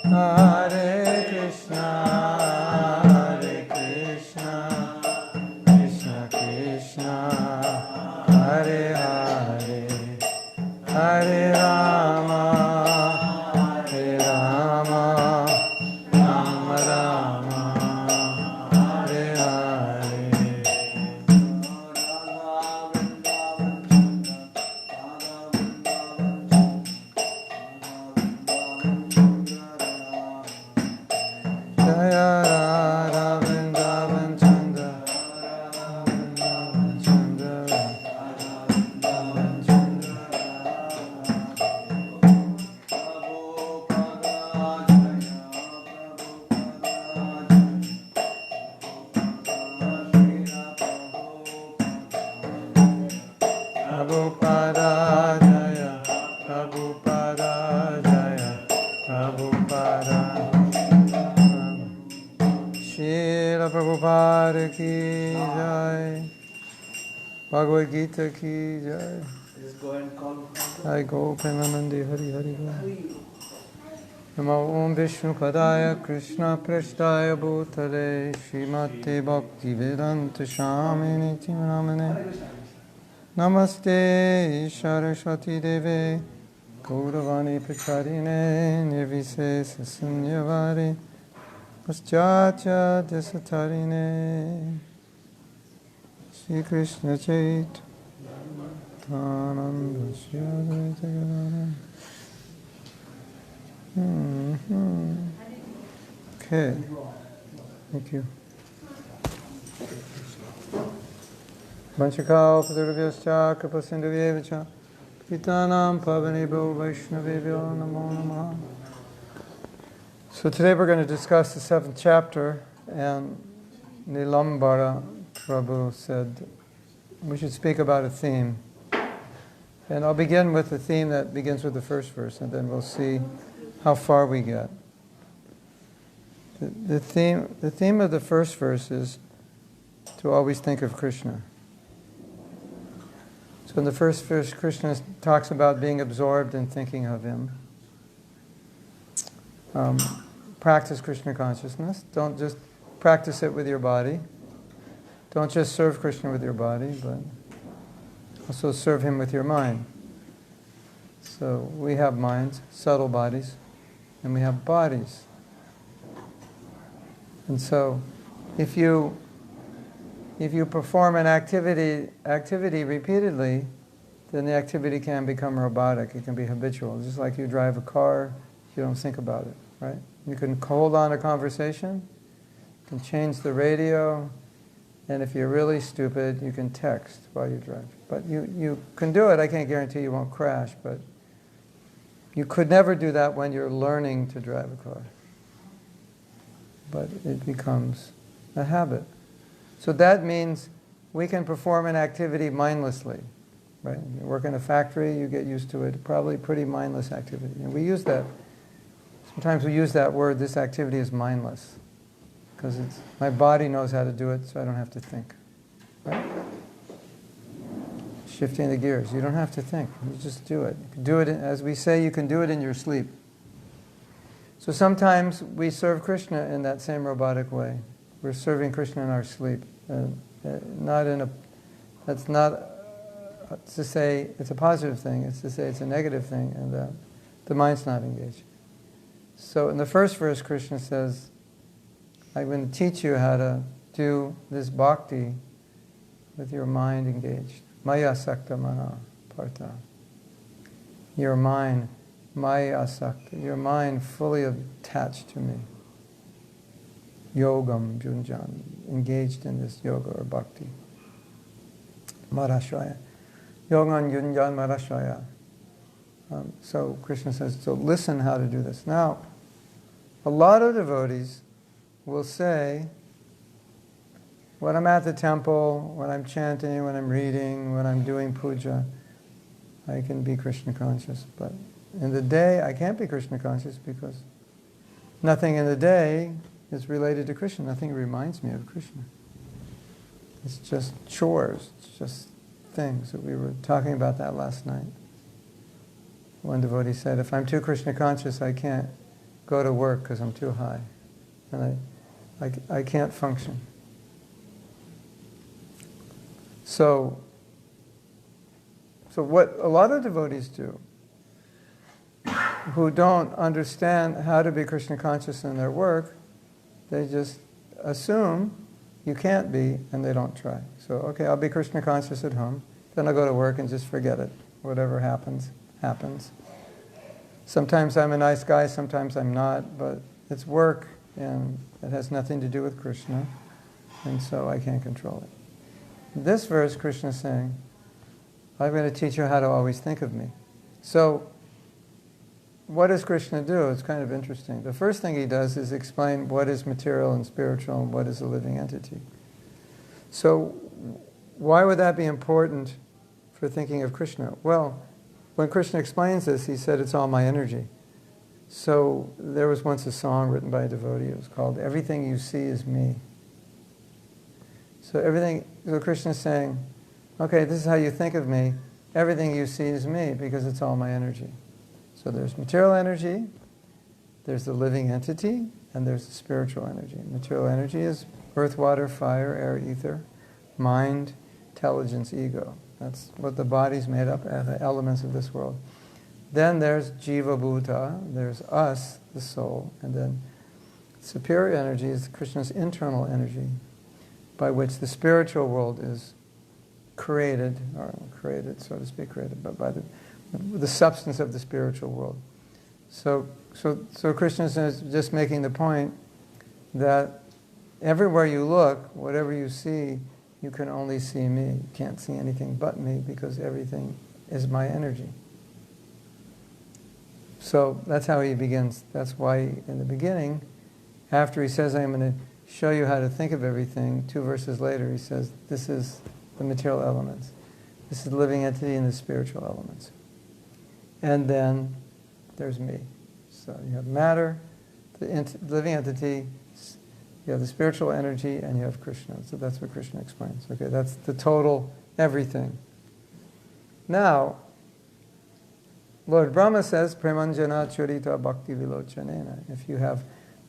Hare Krishna, Krishna Krishna, Hare Hare, Hare Rama, Rama Rama, Hare Hare. Jaya Radha Vrindavan Chandra, Vrindavan Chandra, Vrindavan Chandra. Prabhupada Jaya, Prabhupada Jaya, Prabhupada. Srila Prabhupada ki jai, Bhagavad Gita ki jai. Jai Go Premanandi Hari Hari Go. Namo Om Vishnu Padaya Krishna Prasthaya Bhutale Srimati Bhakti Vedanta Shamini Timnamane Namaste Saraswati Deve Gauravani Pacharine Nirvisesa Sunyavari Paschatya Desatarine Shri Krishna Chaitanya Ananda Shri Advaita Gadadhara. Okay, thank you. Vanchakal Padurvyascha Kripasindhuvyevacha Pitanam Pavanebho Vaishnavebhyo Namo Namaha. So today we're going to discuss the 7th chapter, and Nilambara Prabhu said we should speak about a theme. And I'll begin with the theme that begins with the first verse, and then we'll see how far we get. The theme of the first verse is to always think of Krishna. So in the first verse, Krishna talks about being absorbed in thinking of Him. Practice Krishna consciousness. Don't just practice it with your body. Don't just serve Krishna with your body, but also serve Him with your mind. So we have minds, subtle bodies, and we have bodies. And so if you perform an activity repeatedly, then the activity can become robotic. It can be habitual. Just like you drive a car, you don't think about it, right? You can hold on a conversation, you can change the radio, and if you're really stupid, you can text while you drive. But you can do it. I can't guarantee you won't crash, but you could never do that when you're learning to drive a car. But it becomes a habit. So that means we can perform an activity mindlessly, right? You work in a factory, you get used to it, probably pretty mindless activity. And we use that, sometimes we use that word, this activity is mindless. Because my body knows how to do it, so I don't have to think, right? Shifting the gears, you don't have to think, you just do it. You can do it, as we say, you can do it in your sleep. So sometimes we serve Krishna in that same robotic way. We're serving Krishna in our sleep. That's not to say it's a positive thing, it's to say it's a negative thing, and that the mind's not engaged. So in the first verse, Krishna says, I'm going to teach you how to do this bhakti with your mind engaged. Maya sakta mana partha. Your mind, maya sakta, your mind fully attached to me. Yogam junjan, engaged in this yoga or bhakti. Marashaya. Yogam junjan marashaya. So Krishna says, so listen how to do this. Now, a lot of devotees will say, when I'm at the temple, when I'm chanting, when I'm reading, when I'm doing puja, I can be Krishna conscious. But in the day, I can't be Krishna conscious because nothing in the day is related to Krishna. Nothing reminds me of Krishna. It's just chores. It's just things. We were talking about that last night. one devotee said, if I'm too Krishna conscious, I can't go to work because I'm too high. And I can't function. So what a lot of devotees do, who don't understand how to be Krishna conscious in their work, they just assume you can't be, and they don't try. So, okay, I'll be Krishna conscious at home, then I'll go to work and just forget it. Whatever happens, happens. Sometimes I'm a nice guy, sometimes I'm not, but it's work, and it has nothing to do with Krishna, and so I can't control it. In this verse, Krishna is saying, I'm going to teach you how to always think of me. So, what does Krishna do? It's kind of interesting. The first thing he does is explain what is material and spiritual and what is a living entity. So, why would that be important for thinking of Krishna? Well, when Krishna explains this, he said it's all my energy. So, there was once a song written by a devotee. It was called, Everything You See Is Me. So Krishna is saying, okay, this is how you think of me. Everything you see is me because it's all my energy. So there's material energy, there's the living entity, and there's the spiritual energy. Material energy is earth, water, fire, air, ether, mind, intelligence, ego. That's what the body's made up of, the elements of this world. Then there's Jiva Bhuta, there's us, the soul, and then superior energy is Krishna's internal energy, by which the spiritual world is created, so to speak, but by the substance of the spiritual world. So Krishna is just making the point that everywhere you look, whatever you see, you can only see me. You can't see anything but me because everything is my energy. So that's how he begins. That's why in the beginning, after he says, I'm going to show you how to think of everything, 2 verses later he says, this is the material elements. This is the living entity and the spiritual elements. And then there's me. So you have matter, the living entity, you have the spiritual energy, and you have Krishna. So that's what Krishna explains. Okay, that's the total everything. Now, Lord Brahma says, Premanjana Churita Bhakti Vilochanena. If you have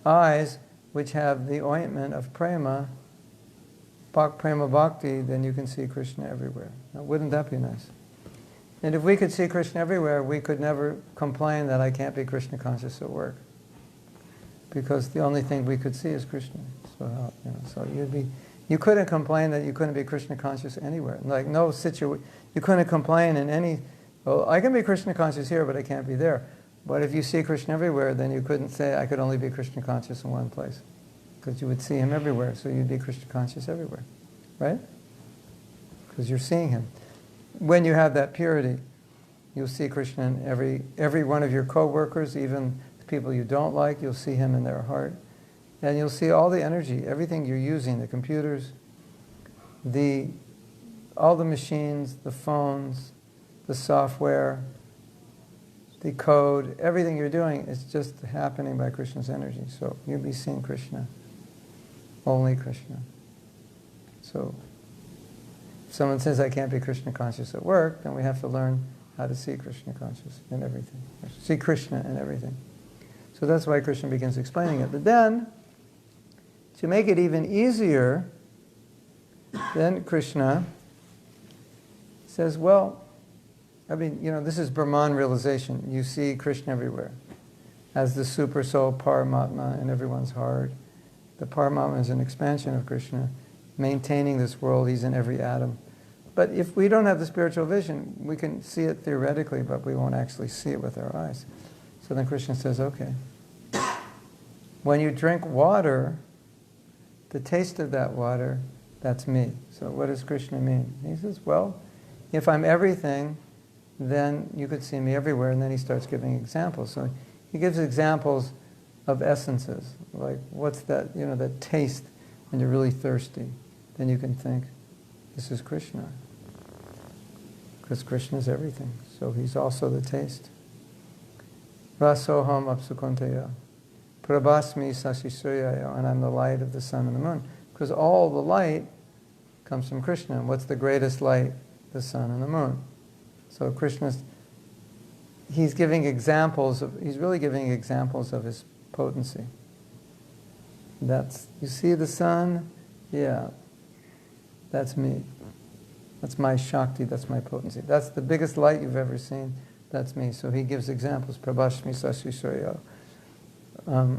eyes which have the ointment of prema, prema bhakti, then you can see Krishna everywhere. Now, wouldn't that be nice? And if we could see Krishna everywhere, we could never complain that I can't be Krishna conscious at work, because the only thing we could see is Krishna. So you couldn't complain that you couldn't be Krishna conscious anywhere. Like you couldn't complain in any. Well, I can be Krishna conscious here, but I can't be there. But if you see Krishna everywhere, then you couldn't say I could only be Krishna conscious in one place, because you would see him everywhere, so you'd be Krishna conscious everywhere, right? Because you're seeing him. When you have that purity, you'll see Krishna in every one of your co-workers, even the people you don't like, you'll see him in their heart. And you'll see all the energy, everything you're using, the computers, all the machines, the phones, the software, the code, everything you're doing is just happening by Krishna's energy. So you'll be seeing Krishna, only Krishna. So if someone says I can't be Krishna conscious at work, then we have to learn how to see Krishna conscious in everything. See Krishna in everything. So that's why Krishna begins explaining it. But then, to make it even easier, then Krishna says, well, this is Brahman realization. You see Krishna everywhere. As the super soul Paramatma in everyone's heart. The Paramatma is an expansion of Krishna, maintaining this world. He's in every atom. But if we don't have the spiritual vision, we can see it theoretically, but we won't actually see it with our eyes. So then Krishna says, okay, when you drink water, the taste of that water, that's me. So what does Krishna mean? He says, well, if I'm everything, then you could see me everywhere. And then he starts giving examples. So he gives examples of essences, like what's that, that taste when you're really thirsty. Then you can think, this is Krishna. Because Krishna is everything. So he's also the taste. Rasoham apsukonteya. Prabhasmi sasisuryaya. And I'm the light of the sun and the moon. Because all the light comes from Krishna. And what's the greatest light? The sun and the moon. So Krishna's he's giving examples he's really giving examples of his potency. You see the sun? Yeah, that's me. That's my Shakti, that's my potency. That's the biggest light you've ever seen. That's me. So he gives examples. Prabhashmi Sashi Surya. Vasoham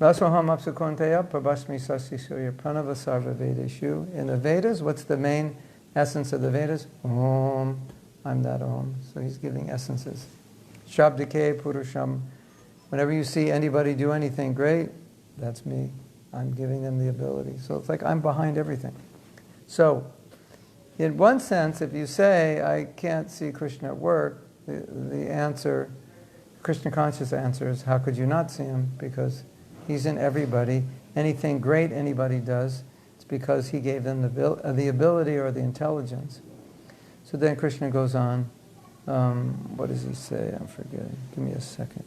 Apsukonteya, Prabhashmi Sashi Surya, Pranava Sarva Vedeshu. In the Vedas, what's the main essence of the Vedas? Om. I'm that Om. So he's giving essences. Shabdike Purusham. Whenever you see anybody do anything great, that's me. I'm giving them the ability. So it's like I'm behind everything. So, in one sense, if you say, I can't see Krishna at work, the answer, Krishna conscious answer is, how could you not see him? Because he's in everybody. Anything great anybody does, it's because he gave them the ability or the intelligence. So then Krishna goes on. What does he say? I'm forgetting. Give me a second.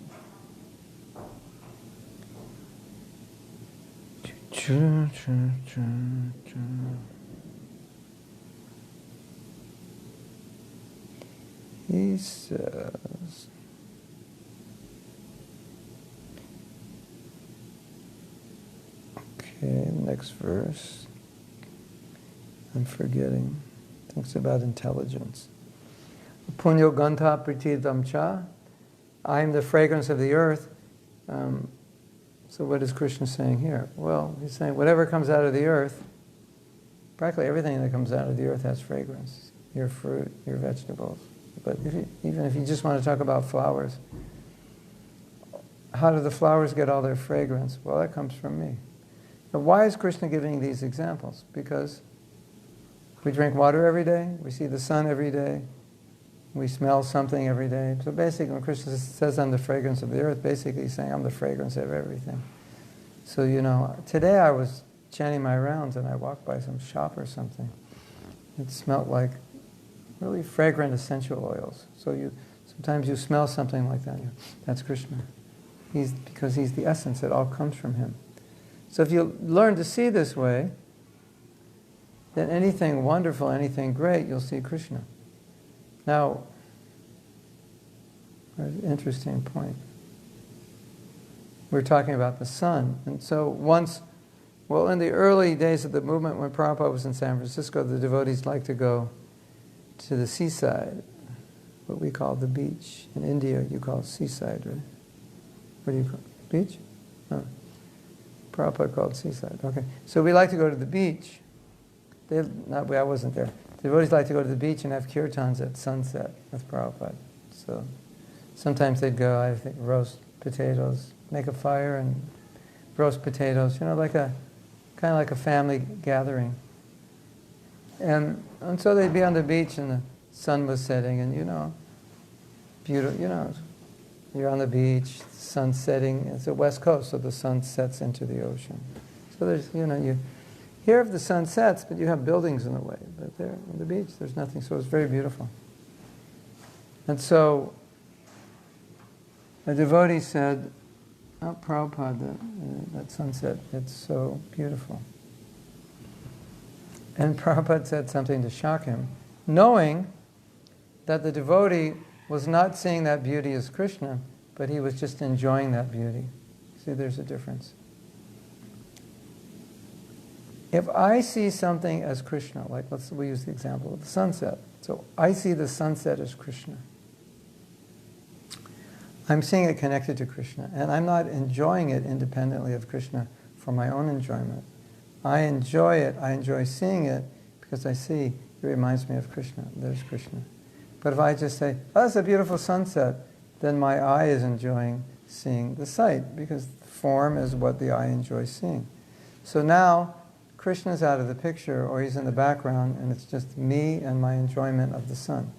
He says, okay, next verse. I'm forgetting. I think it's about intelligence. Punyo gantha pritidam cha. I am the fragrance of the earth. So what is Krishna saying here? Well, he's saying whatever comes out of the earth, practically everything that comes out of the earth has fragrance. Your fruit, your vegetables. But even if you just want to talk about flowers, how do the flowers get all their fragrance? Well, that comes from me. But why is Krishna giving these examples? Because we drink water every day, we see the sun every day, we smell something every day. So basically, when Krishna says I'm the fragrance of the earth, basically he's saying I'm the fragrance of everything. So, today I was chanting my rounds and I walked by some shop or something. It smelled like really fragrant essential oils. So sometimes you smell something like that. That's Krishna. Because he's the essence. It all comes from him. So if you learn to see this way, then anything wonderful, anything great, you'll see Krishna. Now, an interesting point. We're talking about the sun. And so in the early days of the movement, when Prabhupada was in San Francisco, the devotees liked to go to the seaside, what we call the beach. In India, you call it seaside, right? What do you call it? Beach? No. Prabhupada called it seaside. Okay. So we like to go to the beach. I wasn't there. The devotees like to go to the beach and have kirtans at sunset with Prabhupada. So sometimes they'd go, I think, roast potatoes, make a fire and roast potatoes, kind of like a family gathering. And so they'd be on the beach and the sun was setting and beautiful, you're on the beach, the sun's setting. It's the west coast, so the sun sets into the ocean. So there's, you hear of the sun sets, but you have buildings in the way. But there, on the beach, there's nothing, so it's very beautiful. And so a devotee said, oh, Prabhupada, that sunset, it's so beautiful. And Prabhupada said something to shock him, knowing that the devotee was not seeing that beauty as Krishna, but he was just enjoying that beauty. See, there's a difference. If I see something as Krishna, like we use the example of the sunset. So I see the sunset as Krishna. I'm seeing it connected to Krishna, and I'm not enjoying it independently of Krishna for my own enjoyment. I enjoy it, I enjoy seeing it, because I see it reminds me of Krishna. There's Krishna. But if I just say, oh, it's a beautiful sunset, then my eye is enjoying seeing the sight, because form is what the eye enjoys seeing. So now, Krishna's out of the picture, or he's in the background, and it's just me and my enjoyment of the sun.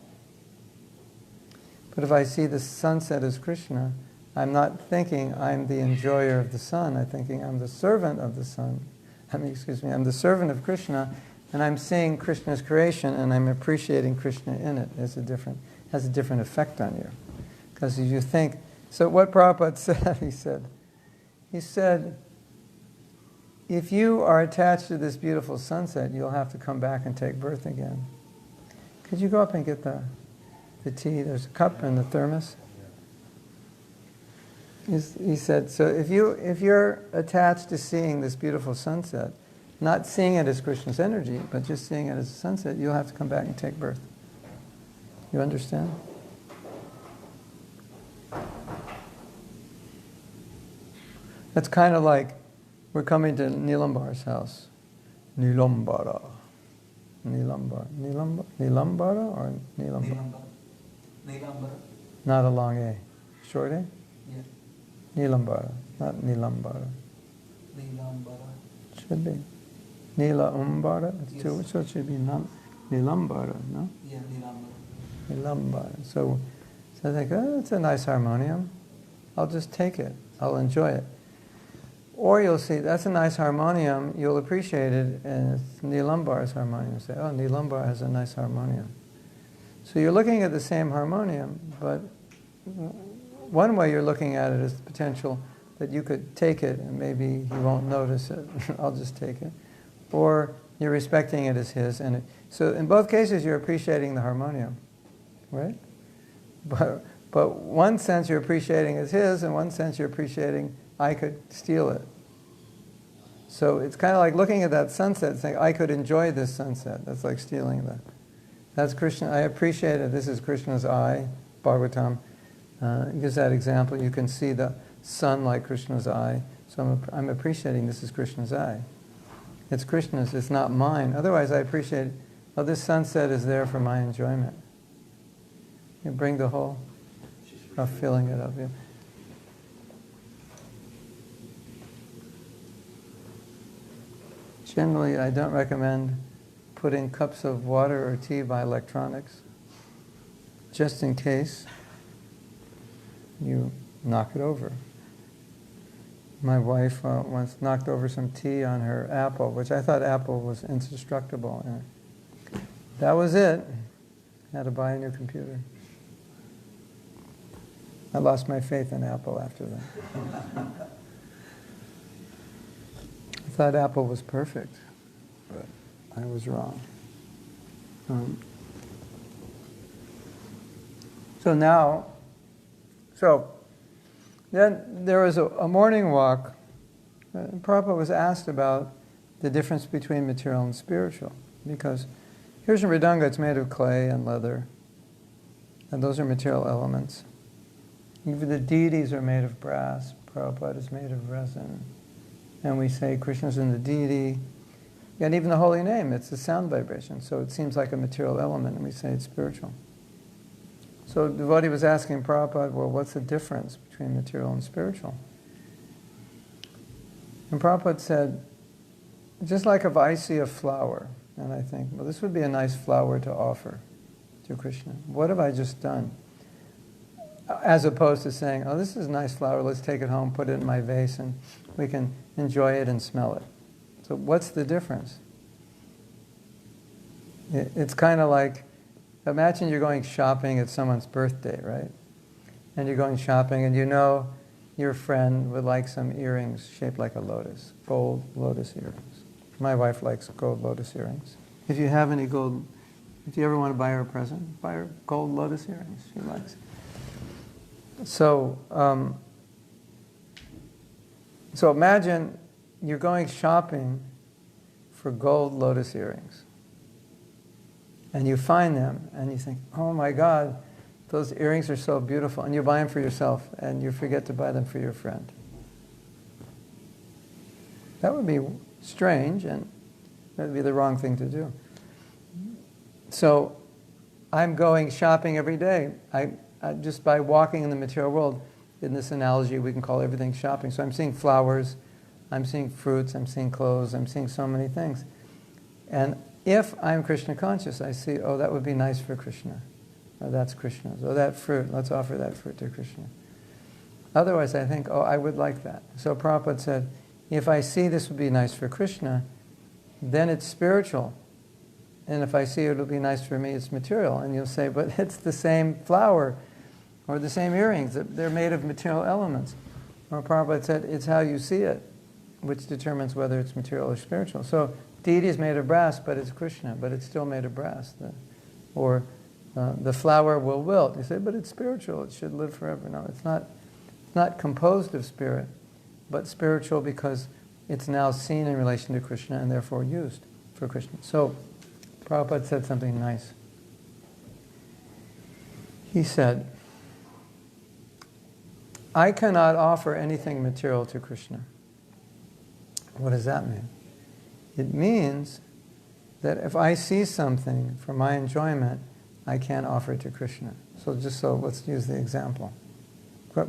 But if I see the sunset as Krishna, I'm not thinking I'm the enjoyer of the sun. I'm thinking I'm the servant of the sun. I'm the servant of Krishna, and I'm seeing Krishna's creation, and I'm appreciating Krishna in it. Has a different effect on you. Because if you think, so what Prabhupada said, he said, if you are attached to this beautiful sunset, you'll have to come back and take birth again. Could you go up and get the the tea, there's a cup and the thermos. He said, so if you're attached to seeing this beautiful sunset, not seeing it as Krishna's energy, but just seeing it as a sunset, you'll have to come back and take birth. You understand? That's kind of like we're coming to Nilambar's house. Nilambara. Nilambara or Nilambara? Nilambara. Not a long A. Short A? Yeah. Nilambara, not Nilambara. Nilambara. Should be. Nila Umbara? Yes. So it should be Nilambara, no? Yeah, Nilambara. Nilambara. So I think, oh, it's a nice harmonium. I'll just take it. I'll enjoy it. Or you'll see, that's a nice harmonium, you'll appreciate it, and it's Nilambar's harmonium. Say, oh, Nilambar has a nice harmonium. So you're looking at the same harmonium, but one way you're looking at it is the potential that you could take it and maybe he won't notice it. I'll just take it. Or you're respecting it as his. So in both cases, you're appreciating the harmonium, right? But one sense you're appreciating as his, and one sense you're appreciating I could steal it. So it's kind of like looking at that sunset, saying, I could enjoy this sunset. That's like stealing that. That's Krishna. I appreciate it. This is Krishna's eye. Bhagavatam gives that example. You can see the sun like Krishna's eye. So I'm appreciating this is Krishna's eye. It's Krishna's. It's not mine. Otherwise, I appreciate, oh, this sunset is there for my enjoyment. You bring the whole of filling it up. Yeah. Generally, I don't recommend putting cups of water or tea by electronics, just in case you knock it over. My wife once knocked over some tea on her Apple, which I thought Apple was indestructible. And that was it. Had to buy a new computer. I lost my faith in Apple after that. I thought Apple was perfect, but I was wrong. So then there was a morning walk. Prabhupada was asked about the difference between material and spiritual, because here's a mridanga, it's made of clay and leather, and those are material elements. Even the deities are made of brass. Prabhupada is made of resin. And we say Krishna's in the deity. And even the holy name, it's a sound vibration. So it seems like a material element, and we say it's spiritual. So the devotee was asking Prabhupada, well, what's the difference between material and spiritual? And Prabhupada said, just like if I see a flower, and I think, well, this would be a nice flower to offer to Krishna. What have I just done? As opposed to saying, oh, this is a nice flower, let's take it home, put it in my vase, and we can enjoy it and smell it. So what's the difference? It's kind of like, imagine you're going shopping at someone's birthday, right? And you're going shopping and you know your friend would like some earrings shaped like a lotus, gold lotus earrings. My wife likes gold lotus earrings. If you have any gold, if you ever want to buy her a present, buy her gold lotus earrings. She likes it. So imagine you're going shopping for gold lotus earrings. And you find them and you think, oh my God, those earrings are so beautiful. And you buy them for yourself and you forget to buy them for your friend. That would be strange, and that would be the wrong thing to do. So I'm going shopping every day. I just by walking in the material world, in this analogy, we can call everything shopping. So I'm seeing flowers, I'm seeing fruits, I'm seeing clothes, I'm seeing so many things. And if I'm Krishna conscious, I see, oh, that would be nice for Krishna. Oh, that's Krishna's. Oh, that fruit, let's offer that fruit to Krishna. Otherwise, I think, oh, I would like that. So Prabhupada said, if I see this would be nice for Krishna, then it's spiritual. And if I see it will be nice for me, it's material. And you'll say, but it's the same flower or the same earrings. They're made of material elements. Or Prabhupada said, it's how you see it, which determines whether it's material or spiritual. So deity is made of brass, but it's Krishna, but it's still made of brass. Or the flower will wilt. You say, but it's spiritual, it should live forever. No, it's not composed of spirit, but spiritual because it's now seen in relation to Krishna and therefore used for Krishna. So, Prabhupada said something nice. He said, I cannot offer anything material to Krishna. What does that mean? It means that if I see something for my enjoyment, I can't offer it to Krishna. So let's use the example.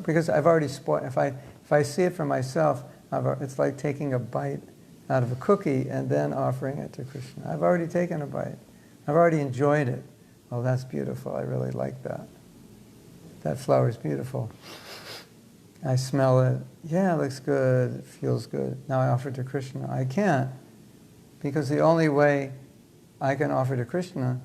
Because I've already spoiled, if I see it for myself, it's like taking a bite out of a cookie and then offering it to Krishna. I've already taken a bite. I've already enjoyed it. Oh, that's beautiful. I really like that. That flower is beautiful. I smell it. Yeah, it looks good. It feels good. Now I offer it to Krishna. I can't. Because the only way I can offer to Krishna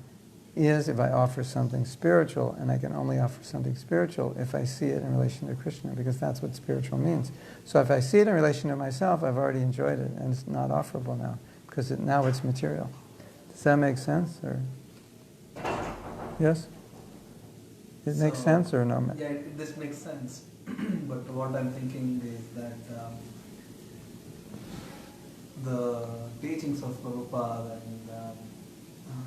is if I offer something spiritual, and I can only offer something spiritual if I see it in relation to Krishna, because that's what spiritual means. So if I see it in relation to myself, I've already enjoyed it, and it's not offerable now, because now it's material. Does that make sense? Or yes? It makes sense or no? Yeah, this makes sense. But what I'm thinking is that the teachings of Prabhupada and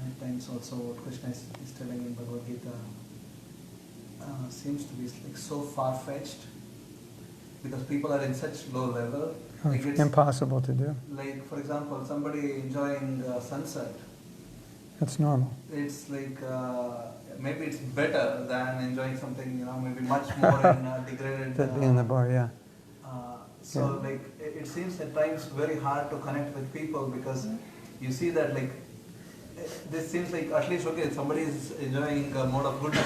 at times also what Krishna is telling in Bhagavad Gita seems to be like so far-fetched because people are in such low level. Like It's impossible to do. Like, for example, somebody enjoying sunset. That's normal. It's like maybe it's better than enjoying something, maybe much more in degraded. That being in the bar, yeah. So like it seems at times very hard to connect with people because you see that like this seems like at least okay somebody is enjoying a mode of goodness.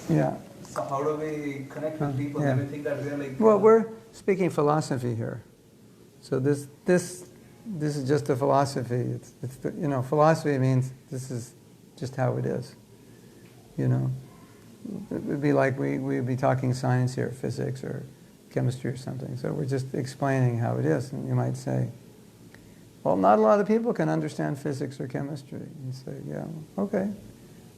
Yeah. So how do we connect with people? Yeah. Do we think that we're like? Well, we're speaking philosophy here. So this is just a philosophy. It's philosophy means this is just how it is. It would be like we'd be talking science here, physics or chemistry or something. So we're just explaining how it is. And you might say, well, not a lot of people can understand physics or chemistry. You say, yeah, okay.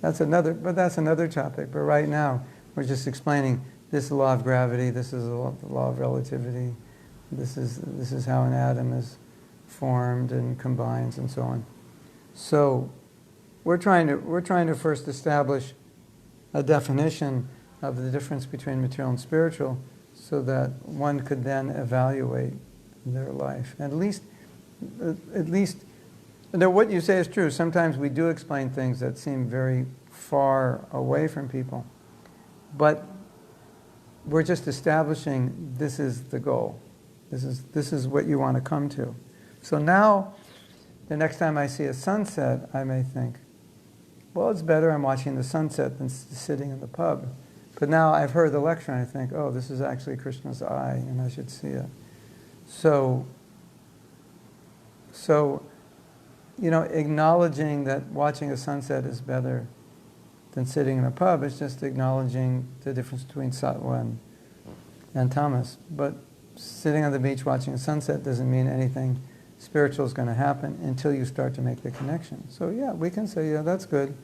That's another topic. But right now, we're just explaining this is the law of gravity, this is the law of relativity, this is how an atom is formed and combines and so on. So we're trying to first establish a definition of the difference between material and spiritual so that one could then evaluate their life. At least what you say is true. Sometimes we do explain things that seem very far away from people. But we're just establishing this is the goal. This is what you want to come to. So now, the next time I see a sunset, I may think, well, it's better I'm watching the sunset than sitting in the pub. But now I've heard the lecture and I think, oh, this is actually Krishna's eye and I should see it. So acknowledging that watching a sunset is better than sitting in a pub is just acknowledging the difference between sattva and tamas. But sitting on the beach watching a sunset doesn't mean anything spiritual is going to happen until you start to make the connection. So yeah, we can say, yeah, that's good.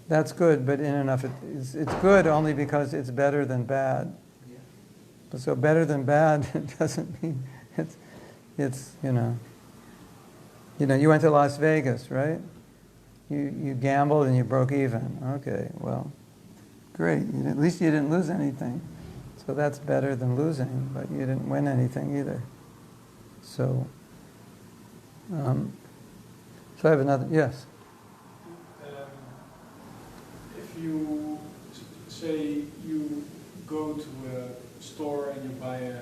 That's good, but in enough, it's good only because it's better than bad. Yeah. But so better than bad, it doesn't mean it's you went to Las Vegas, right? You gambled and you broke even. Okay, well, great. At least you didn't lose anything. So that's better than losing, but you didn't win anything either. So I have another, yes? If you say you go to a store and you buy a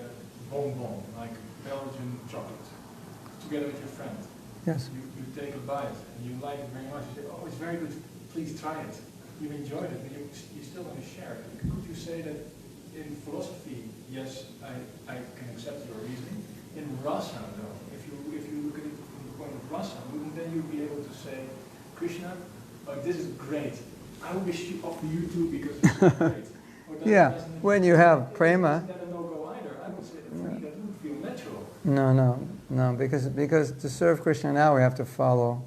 bonbon, like Belgian chocolate, together with your friend. Yes. You take a bite and you like it very much. You say, oh, it's very good, please try it. You enjoyed it, but you still want to share it. Could you say that in philosophy, yes, I can accept your reasoning. In rasa, though, if you look at it from the point of rasa, wouldn't then you be able to say, Krishna, oh, this is great. I wish to offer you too because it's great. Yeah, when you have prema. Is that a no-go either? I would say that for me that would feel natural. No, because to serve Krishna now we have to follow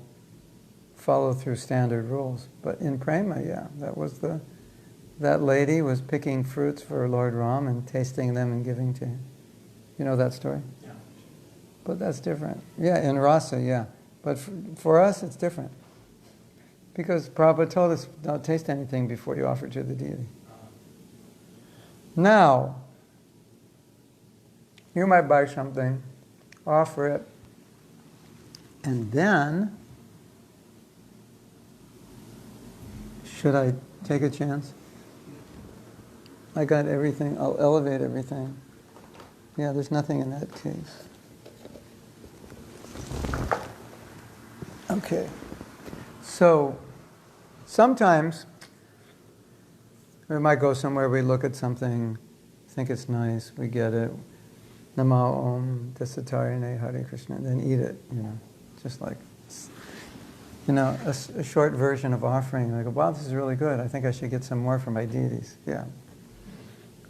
follow through standard rules. But in prema, yeah, that lady was picking fruits for Lord Ram and tasting them and giving to him. You know that story? Yeah. But that's different. Yeah, in rasa, yeah. But for us, it's different. Because Prabhupada told us, don't taste anything before you offer to the deity. Now, you might buy something, offer it, and then, should I take a chance? I got everything, I'll elevate everything. Yeah, there's nothing in that case. Okay. So, sometimes we might go somewhere, we look at something, think it's nice, we get it. Namo Om Dasatarine Hare Krishna, and then eat it, just like, a short version of offering. Like, wow, this is really good. I think I should get some more for my deities. Yeah.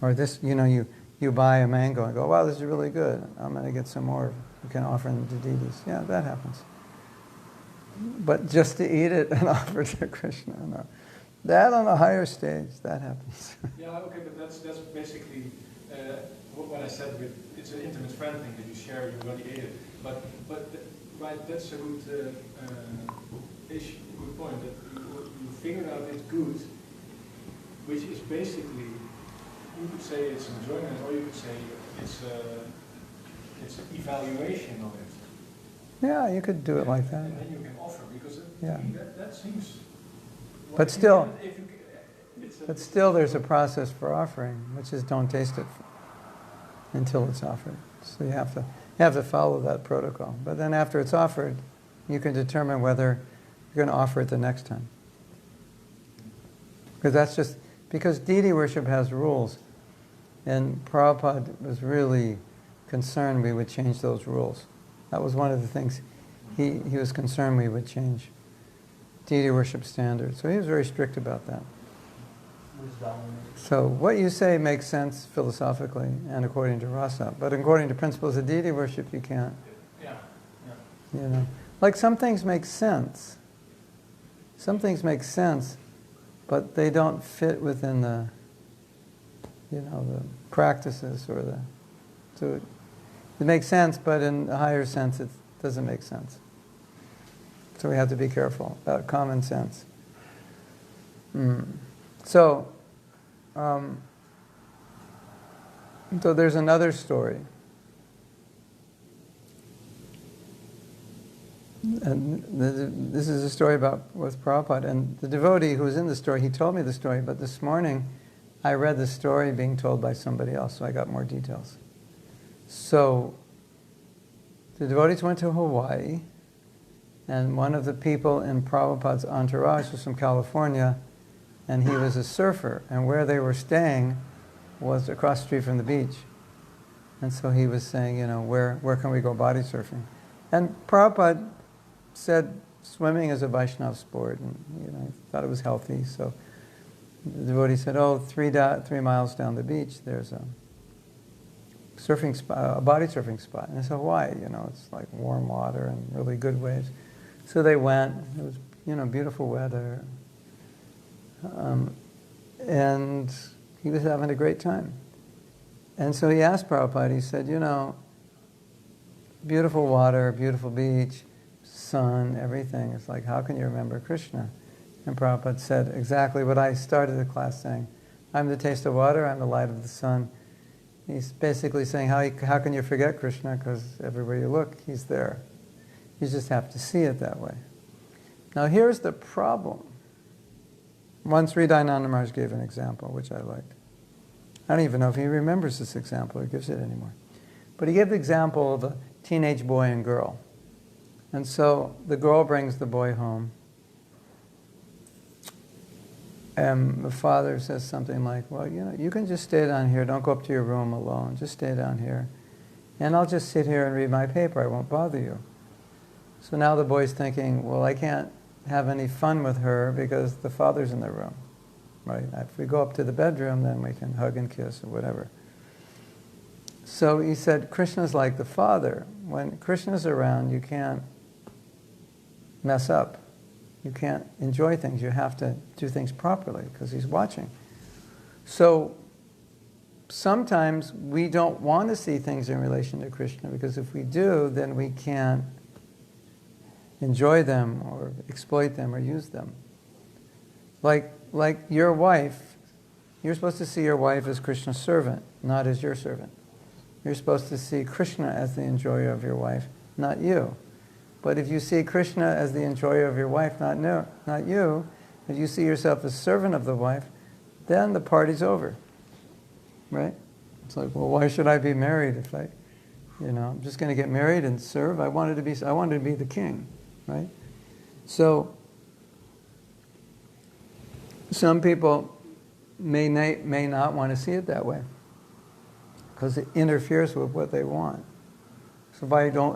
Or this, you buy a mango and go, wow, this is really good. I'm going to get some more. You can offer them to deities. Yeah, that happens. But just to eat it and offer to Krishna, no. That on a higher stage, that happens. Yeah, okay, but that's basically what I said with, it's an intimate friend thing that you share, you already ate it. But right, that's a good issue, good point, that you figured out it's good, which is basically, you could say it's enjoyment, or you could say it's an evaluation of it. Yeah, you could do it like that. And then you can offer, because Yeah. that seems... But still, But still there's a process for offering, which is don't taste it until it's offered. So you have to follow that protocol. But then after it's offered, you can determine whether you're going to offer it the next time. Because deity worship has rules. And Prabhupada was really concerned we would change those rules. That was one of the things he was concerned we would change. Deity worship standards. So he was very strict about that. So what you say makes sense philosophically and according to rasa, but according to principles of deity worship, you can't. Yeah. Like some things make sense. Some things make sense, but they don't fit within the practices or so it makes sense, but in a higher sense, it doesn't make sense. So we have to be careful about common sense. So there's another story. And this is a story with Prabhupada. And the devotee who was in the story, he told me the story, but this morning I read the story being told by somebody else, so I got more details. So the devotees went to Hawaii, and one of the people in Prabhupada's entourage was from California, and he was a surfer, and where they were staying was across the street from the beach. And so he was saying, where can we go body surfing? And Prabhupada said swimming is a Vaishnava sport, and he thought it was healthy. So the devotee said, 3 miles down the beach, there's a surfing spot, a body surfing spot. And it's Hawaii, it's like warm water and really good waves. So they went. It was, beautiful weather. And he was having a great time. And so he asked Prabhupada, he said, beautiful water, beautiful beach, sun, everything. It's like, how can you remember Krishna? And Prabhupada said exactly what I started the class saying. I'm the taste of water, I'm the light of the sun. He's basically saying, how can you forget Krishna? Because everywhere you look, he's there. You just have to see it that way. Now here's the problem. Once Sri Dayananda Maharaj gave an example, which I liked. I don't even know if he remembers this example or gives it anymore. But he gave the example of a teenage boy and girl. And so the girl brings the boy home. And the father says something like, well, you can just stay down here. Don't go up to your room alone. Just stay down here. And I'll just sit here and read my paper. I won't bother you. So now the boy's thinking, well, I can't have any fun with her because the father's in the room. Right? If we go up to the bedroom, then we can hug and kiss or whatever. So he said, Krishna's like the father. When Krishna's around, you can't mess up. You can't enjoy things. You have to do things properly because he's watching. So sometimes we don't want to see things in relation to Krishna, because if we do, then we can't enjoy them or exploit them or use them. Like your wife, you're supposed to see your wife as Krishna's servant, not as your servant. You're supposed to see Krishna as the enjoyer of your wife, not you. But if you see Krishna as the enjoyer of your wife, not you, if you see yourself as servant of the wife, then the party's over. Right? It's like, well, why should I be married if I'm just going to get married and serve? I wanted to be the king, right? So some people may not want to see it that way because it interferes with what they want. So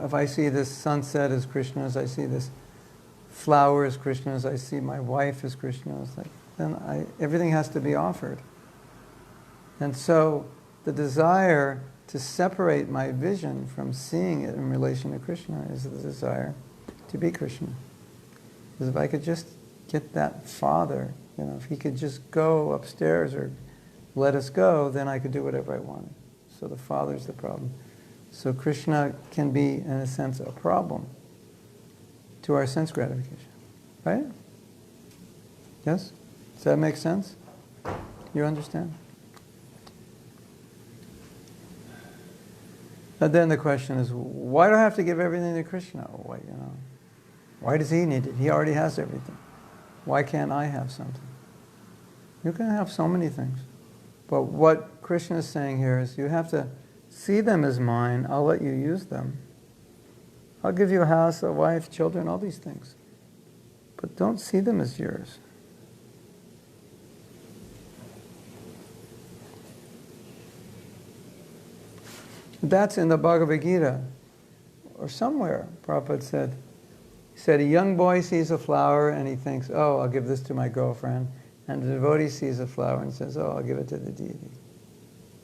if I see this sunset as Krishna's, I see this flower as Krishna's, I see my wife as Krishna's, then everything has to be offered. And so the desire to separate my vision from seeing it in relation to Krishna is the desire to be Krishna. Because if I could just get that father, if he could just go upstairs or let us go, then I could do whatever I wanted. So the father's the problem. So Krishna can be, in a sense, a problem to our sense gratification. Right? Yes? Does that make sense? You understand? And then the question is, why do I have to give everything to Krishna? Why does he need it? He already has everything. Why can't I have something? You can have so many things. But what Krishna is saying here is you have to see them as mine. I'll let you use them. I'll give you a house, a wife, children, all these things. But don't see them as yours. That's in the Bhagavad Gita, or somewhere. Prabhupada said a young boy sees a flower and he thinks, oh, I'll give this to my girlfriend. And the devotee sees a flower and says, oh, I'll give it to the deity.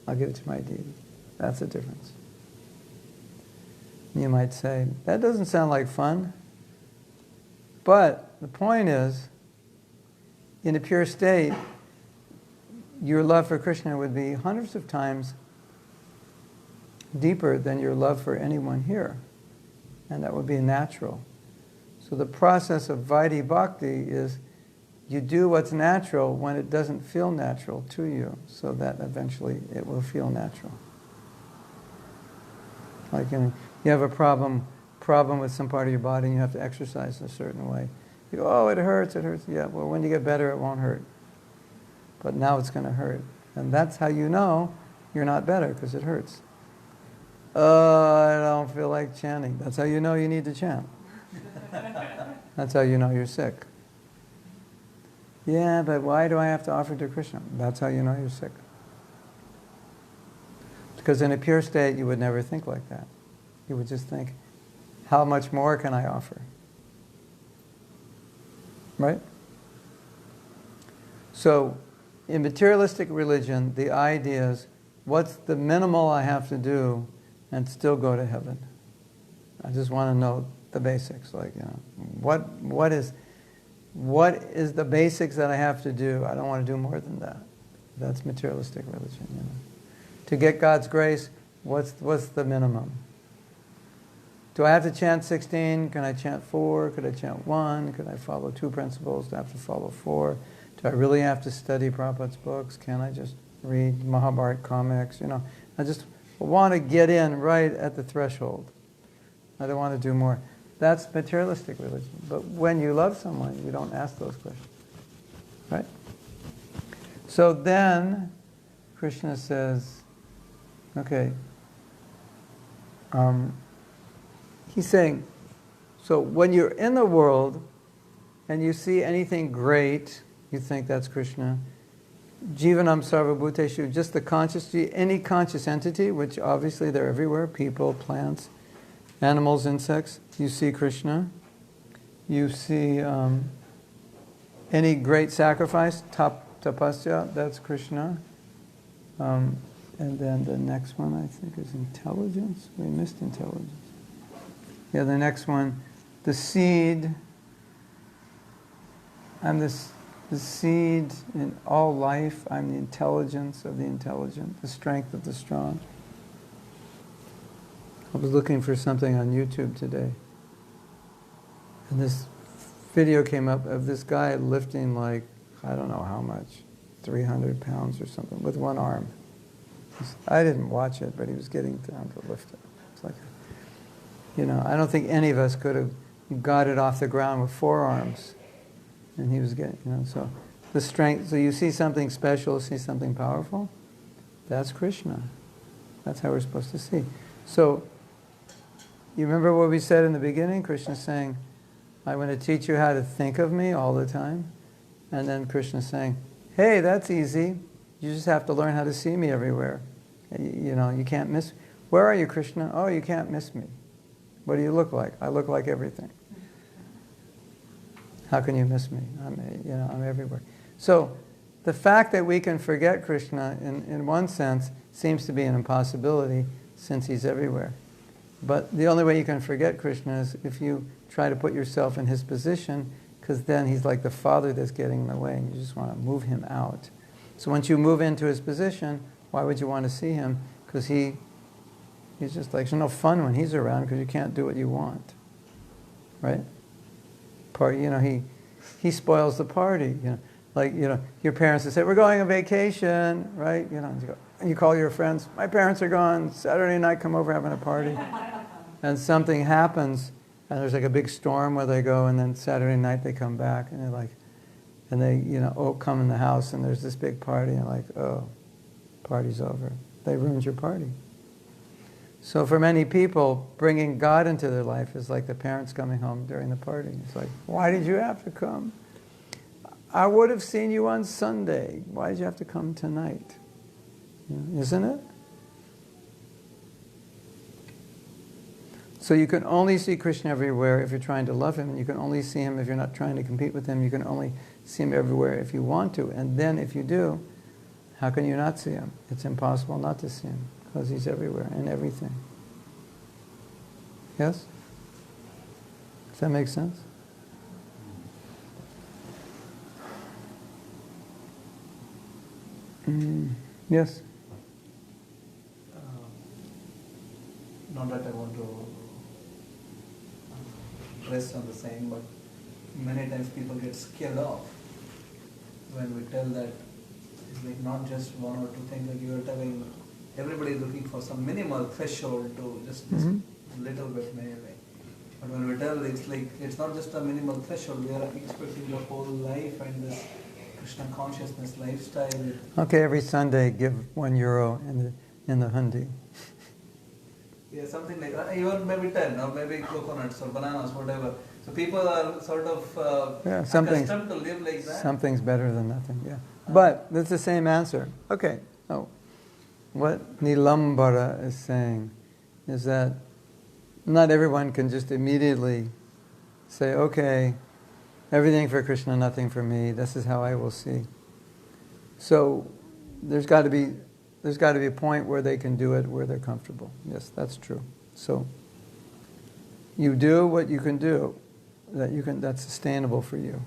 I'll give it to my deity. That's the difference. You might say, that doesn't sound like fun. But the point is, in a pure state, your love for Krishna would be hundreds of times deeper than your love for anyone here. And that would be natural. So the process of Vaidhi Bhakti is you do what's natural when it doesn't feel natural to you, so that eventually it will feel natural. Like you have a problem with some part of your body and you have to exercise a certain way. You go, oh, it hurts. Yeah, well, when you get better, it won't hurt. But now it's going to hurt. And that's how you know you're not better, because it hurts. I don't feel like chanting. That's how you know you need to chant. That's how you know you're sick. Yeah, but why do I have to offer to Krishna? That's how you know you're sick. Because in a pure state, you would never think like that. You would just think, how much more can I offer? Right? So, in materialistic religion, the idea is, what's the minimal I have to do and still go to heaven? I just want to know the basics. What is the basics that I have to do? I don't want to do more than that. That's materialistic religion. To get God's grace, what's the minimum? Do I have to chant 16? Can I chant 4? Could I chant 1? Could I follow 2 principles? Do I have to follow 4? Do I really have to study Prabhupada's books? Can I just read Mahabharata comics? I just want to get in right at the threshold. I don't want to do more. That's materialistic religion. But when you love someone, you don't ask those questions. Right? So then, Krishna says, okay, he's saying, so when you're in the world and you see anything great, you think that's Krishna. Jivanam sarva bhuteshu, just the conscious, any conscious entity, which obviously they're everywhere, people, plants, animals, insects, you see Krishna. You see any great sacrifice, tapasya, that's Krishna. And then the next one, I think, is intelligence. We missed intelligence. Yeah, the next one, the seed I'm the seed in all life. I'm the intelligence of the intelligent, the strength of the strong. I was looking for something on YouTube today, and this video came up of this guy lifting like, I don't know how much, 300 pounds or something, with one arm. I didn't watch it, but he was getting down to lift it. It's like, I don't think any of us could have got it off the ground with 4 arms. And he was getting, so the strength, so you see something special, see something powerful, that's Krishna. That's how we're supposed to see. So, you remember what we said in the beginning? Krishna's saying, I want to teach you how to think of me all the time. And then Krishna's saying, hey, that's easy. You just have to learn how to see me everywhere. You can't miss. Where are you, Krishna? Oh, you can't miss me. What do you look like? I look like everything. How can you miss me? I'm everywhere. So the fact that we can forget Krishna, in one sense, seems to be an impossibility since he's everywhere. But the only way you can forget Krishna is if you try to put yourself in his position, because then he's like the father that's getting in the way, and you just want to move him out. So once you move into his position, why would you want to see him? Because he's just like, there's no fun when he's around because you can't do what you want. Right? He spoils the party. Your parents would say, we're going on vacation, right? You call your friends, my parents are gone, Saturday night come over having a party. And something happens, and there's like a big storm where they go, and then Saturday night they come back, and they're like, come in the house, and there's this big party, and like, oh, party's over. They ruined your party. So for many people, bringing God into their life is like the parents coming home during the party. It's like, why did you have to come? I would have seen you on Sunday. Why did you have to come tonight? Isn't it? So you can only see Krishna everywhere if you're trying to love him, and you can only see him if you're not trying to compete with him. You can only see him everywhere if you want to. And then if you do, how can you not see him? It's impossible not to see him, because he's everywhere and everything. Yes? Does that make sense? Yes? Not that I want to rest on the same, but many times people get scared off when we tell that it's like not just one or two things, like you were telling, everybody is looking for some minimal threshold to just little bit maybe. But when we tell, it's like, it's not just a minimal threshold, we are expecting your whole life and this Krishna consciousness lifestyle. Okay, every Sunday give €1 in the hundi. Yeah, something like that. Even maybe 10 or maybe coconuts or bananas, whatever. So people are sort of accustomed to live like that. Something's better than nothing, yeah. But that's the same answer. Okay, what Nilambara is saying is that not everyone can just immediately say, okay, everything for Krishna, nothing for me. This is how I will see. So there's got to be a point where they can do it where they're comfortable. Yes, that's true. So you do what you can do that's sustainable for you.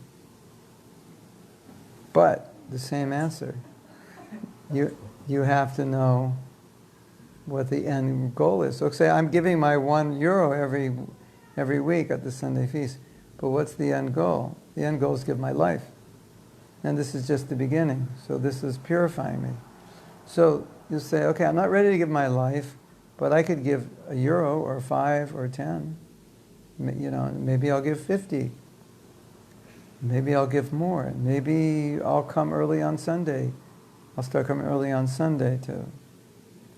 But the same answer. You have to know what the end goal is. So say I'm giving my €1 every week at the Sunday feast. But what's the end goal? The end goal is to give my life. And this is just the beginning. So this is purifying me. So you say, okay, I'm not ready to give my life, but I could give €1 or 5 or 10. Maybe I'll give 50. Maybe I'll give more. Maybe I'll come early on Sunday. I'll start coming early on Sunday to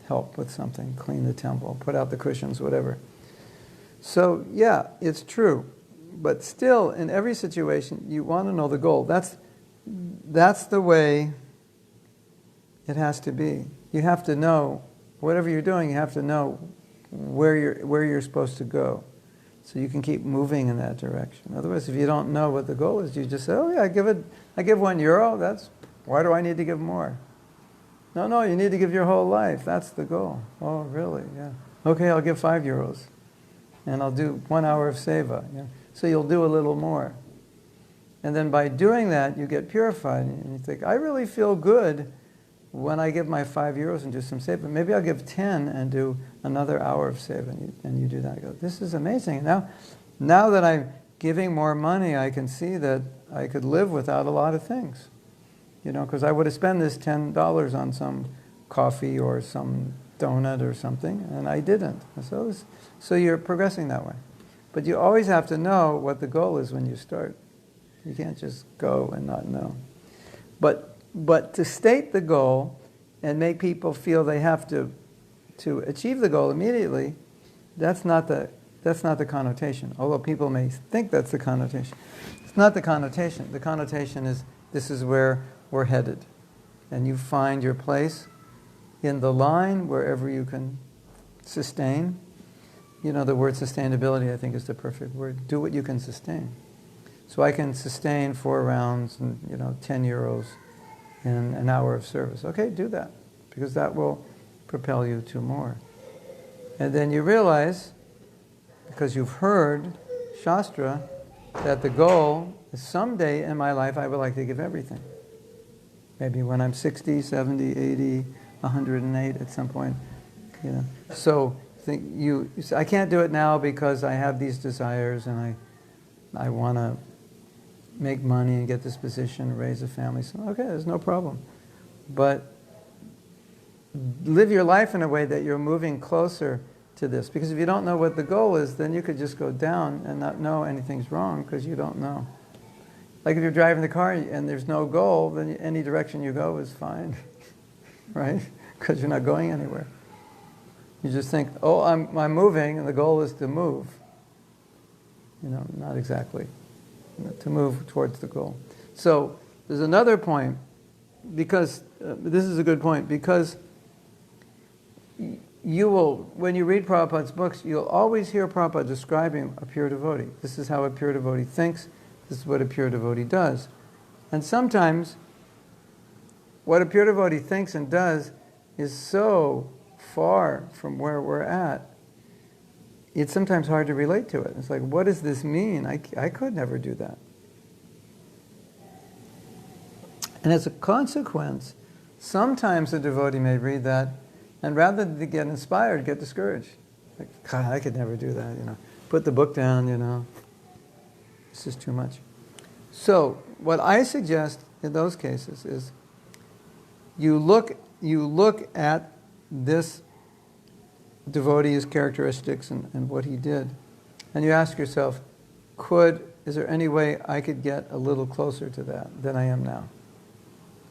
help with something, clean the temple, put out the cushions, whatever. So yeah, it's true. But still, in every situation, you want to know the goal. That's the way it has to be. You have to know, whatever you're doing, you have to know where you're supposed to go. So you can keep moving in that direction. Otherwise, if you don't know what the goal is, you just say, oh yeah, I give €1. Why do I need to give more? No, you need to give your whole life. That's the goal. Oh, really? Yeah. Okay, I'll give €5. And I'll do 1 hour of seva. Yeah. So you'll do a little more. And then by doing that, you get purified. And you think, I really feel good when I give my €5 and do some seva. Maybe I'll give 10 and do another hour of seva. And you do that. I go, this is amazing. Now that I'm giving more money, I can see that I could live without a lot of things. Because I would have spent this $10 on some coffee or some donut or something, and I didn't. So you're progressing that way. But you always have to know what the goal is when you start. You can't just go and not know. But to state the goal and make people feel they have to achieve the goal immediately, that's not the connotation. Although people may think that's the connotation. It's not the connotation. The connotation is this is where we're headed. And you find your place in the line wherever you can sustain. The word sustainability, I think, is the perfect word. Do what you can sustain. So I can sustain 4 rounds and, €10 in an hour of service. Okay, do that, because that will propel you to more. And then you realize, because you've heard Shastra, that the goal is someday in my life I would like to give everything. Maybe when I'm 60, 70, 80, 108 at some point. So I can't do it now because I have these desires and I want to make money and get this position, raise a family. So, okay, there's no problem. But live your life in a way that you're moving closer to this. Because if you don't know what the goal is, then you could just go down and not know anything's wrong because you don't know. Like if you're driving the car and there's no goal, then any direction you go is fine, right? Because you're not going anywhere. You just think, oh, I'm moving, and the goal is to move. Not exactly. To move towards the goal. So there's another point, because this is a good point, because you will, when you read Prabhupada's books, you'll always hear Prabhupada describing a pure devotee. This is how a pure devotee thinks. This is what a pure devotee does. And sometimes what a pure devotee thinks and does is so far from where we're at, it's sometimes hard to relate to it. It's like, what does this mean? I could never do that. And as a consequence, sometimes a devotee may read that, and rather than get inspired, get discouraged. Like, God, I could never do that, Put the book down, This is too much. So, what I suggest in those cases is you look at this devotee's characteristics and what he did, and you ask yourself, is there any way I could get a little closer to that than I am now?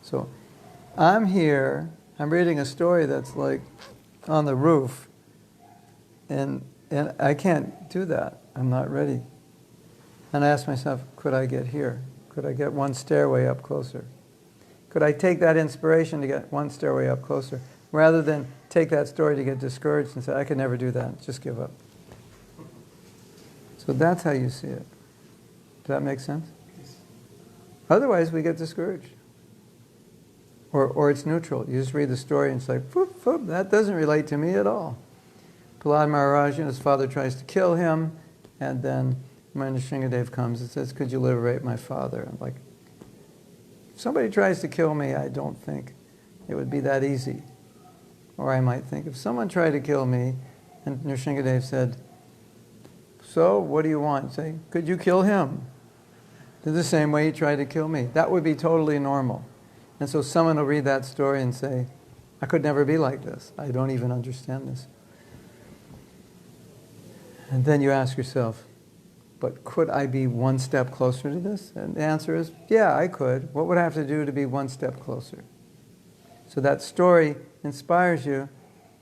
So, I'm here, I'm reading a story that's like on the roof, and I can't do that. I'm not ready. And I ask myself, could I get here? Could I get one stairway up closer? Could I take that inspiration to get one stairway up closer, rather than take that story to get discouraged and say, I could never do that, just give up. So that's how you see it. Does that make sense? Otherwise, we get discouraged. Or it's neutral. You just read the story and it's like, whoop, whoop, that doesn't relate to me at all. Prahlad Maharaj, his father tries to kill him, and then when Nrsingadev comes and says, could you liberate my father? I'm like, if somebody tries to kill me, I don't think it would be that easy. Or I might think, if someone tried to kill me, and Nrsingadev said, so, what do you want? Say, could you kill him? In the same way he tried to kill me. That would be totally normal. And so someone will read that story and say, I could never be like this. I don't even understand this. And then you ask yourself, but could I be one step closer to this? And the answer is, yeah, I could. What would I have to do to be one step closer? So that story inspires you